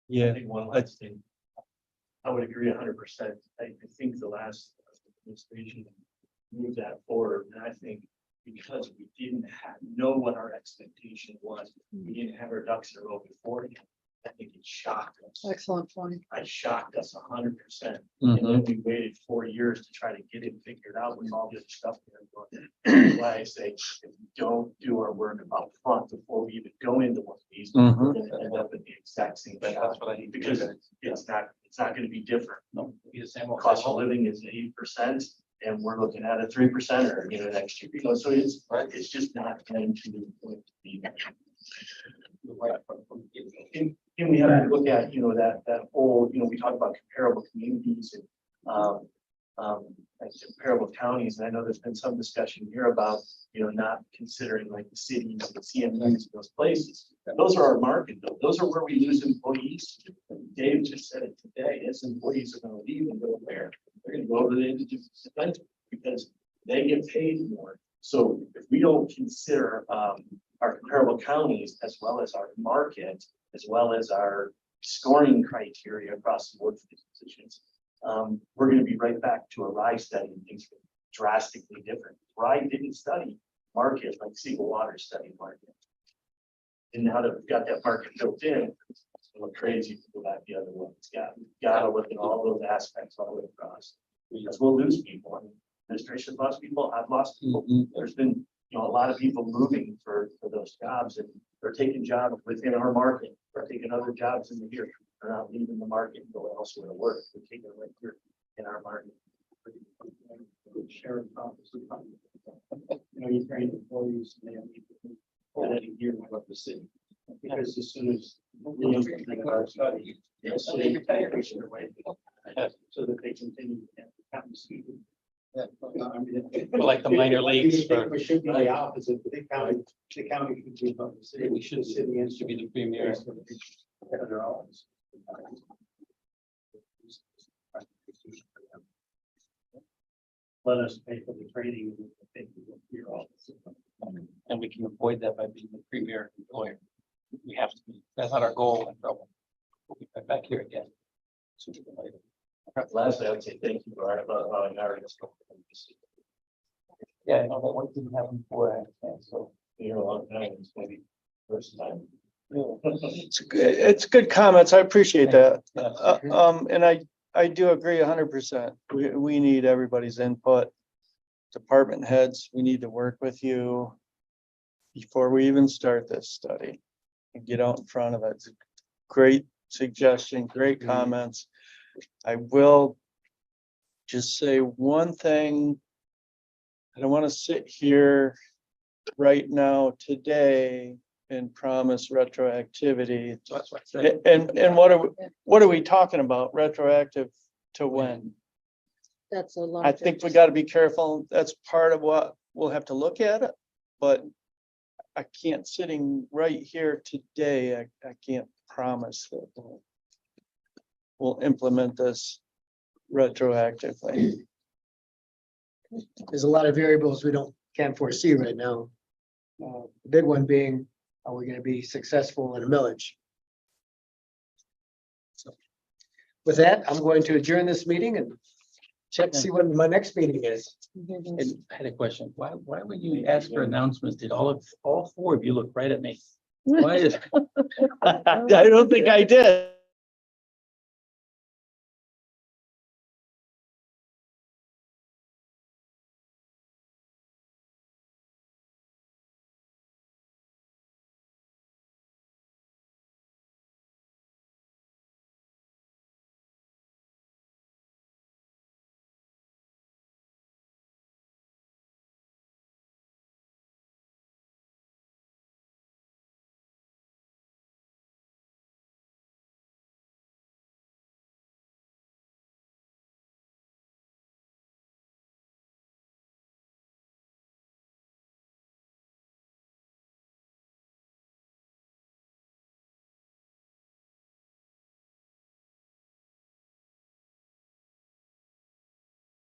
Yeah, I think one last thing. I would agree 100%. I think the last administration moved that forward, and I think because we didn't know what our expectation was, we didn't have our ducks in a row beforehand. I think it shocked us. Excellent point. It shocked us 100%. And then we waited 4 years to try to get it figured out with all the other stuff. That's why I say, if we don't do our work up front before we even go into one of these, we're gonna end up in the exact same That's shot. what I need. Because it's not gonna be different. No, it'll be the same. Cost of living is 8%, and we're looking at a 3% next year, so it's, it's just not going to be. And we have to look at, that whole, we talk about comparable communities and, like comparable counties, and I know there's been some discussion here about, not considering like the cities, the CMUs, those places. Those are our market, though. Those are where we lose employees. Dave just said it today, as employees are gonna leave and go where? They're gonna go to the indigent defense because they get paid more. So if we don't consider our comparable counties as well as our market, as well as our scoring criteria across the board for these positions, we're gonna be right back to a RIE study and things are drastically different. RIE didn't study market like Siegel Water studied market. And now that we've got that market built in, it's gonna look crazy to go back the other way. We've gotta look at all those aspects all the way across. Because we'll lose people. I mean, administration lost people, I've lost people. There's been, a lot of people moving for those jobs, and they're taking jobs within our market. They're taking other jobs in the here. They're not leaving the market and going elsewhere to work. They're taking it right here in our market. Sharing offices. You train employees and they have to hear about the city. Because as soon as we implement our study, yes, so they push their way. So that they continue to have the student. Like the minor leagues. We should be the opposite. The county should be above the city. We should, city and should be the premier. They're always. Let us pay for the training. And we can avoid that by being the premier employer. We have to be, that's not our goal in trouble. We'll be right back here again. Lastly, I would say thank you, Art, about allowing our. Yeah, no, that one didn't happen before, I understand, so. A long time, it's maybe first time. It's good comments. I appreciate that. Yeah. And I do agree 100%. We need everybody's input. Department heads, we need to work with you before we even start this study and get out in front of it. It's a great suggestion, great comments. I will just say one thing. I don't want to sit here right now today and promise retroactivity. That's what I said. And what are we talking about? Retroactive to when? That's a lot. I think we got to be careful. That's part of what we'll have to look at it, but I can't, sitting right here today, I can't promise that we'll implement this retroactively. There's a lot of variables we can't foresee right now. The big one being, are we gonna be successful in a millage? So, with that, I'm going to adjourn this meeting and check to see when my next meeting is. And I had a question. Why when you ask for announcements, did all four of you look right at me? Why is? I don't think I did.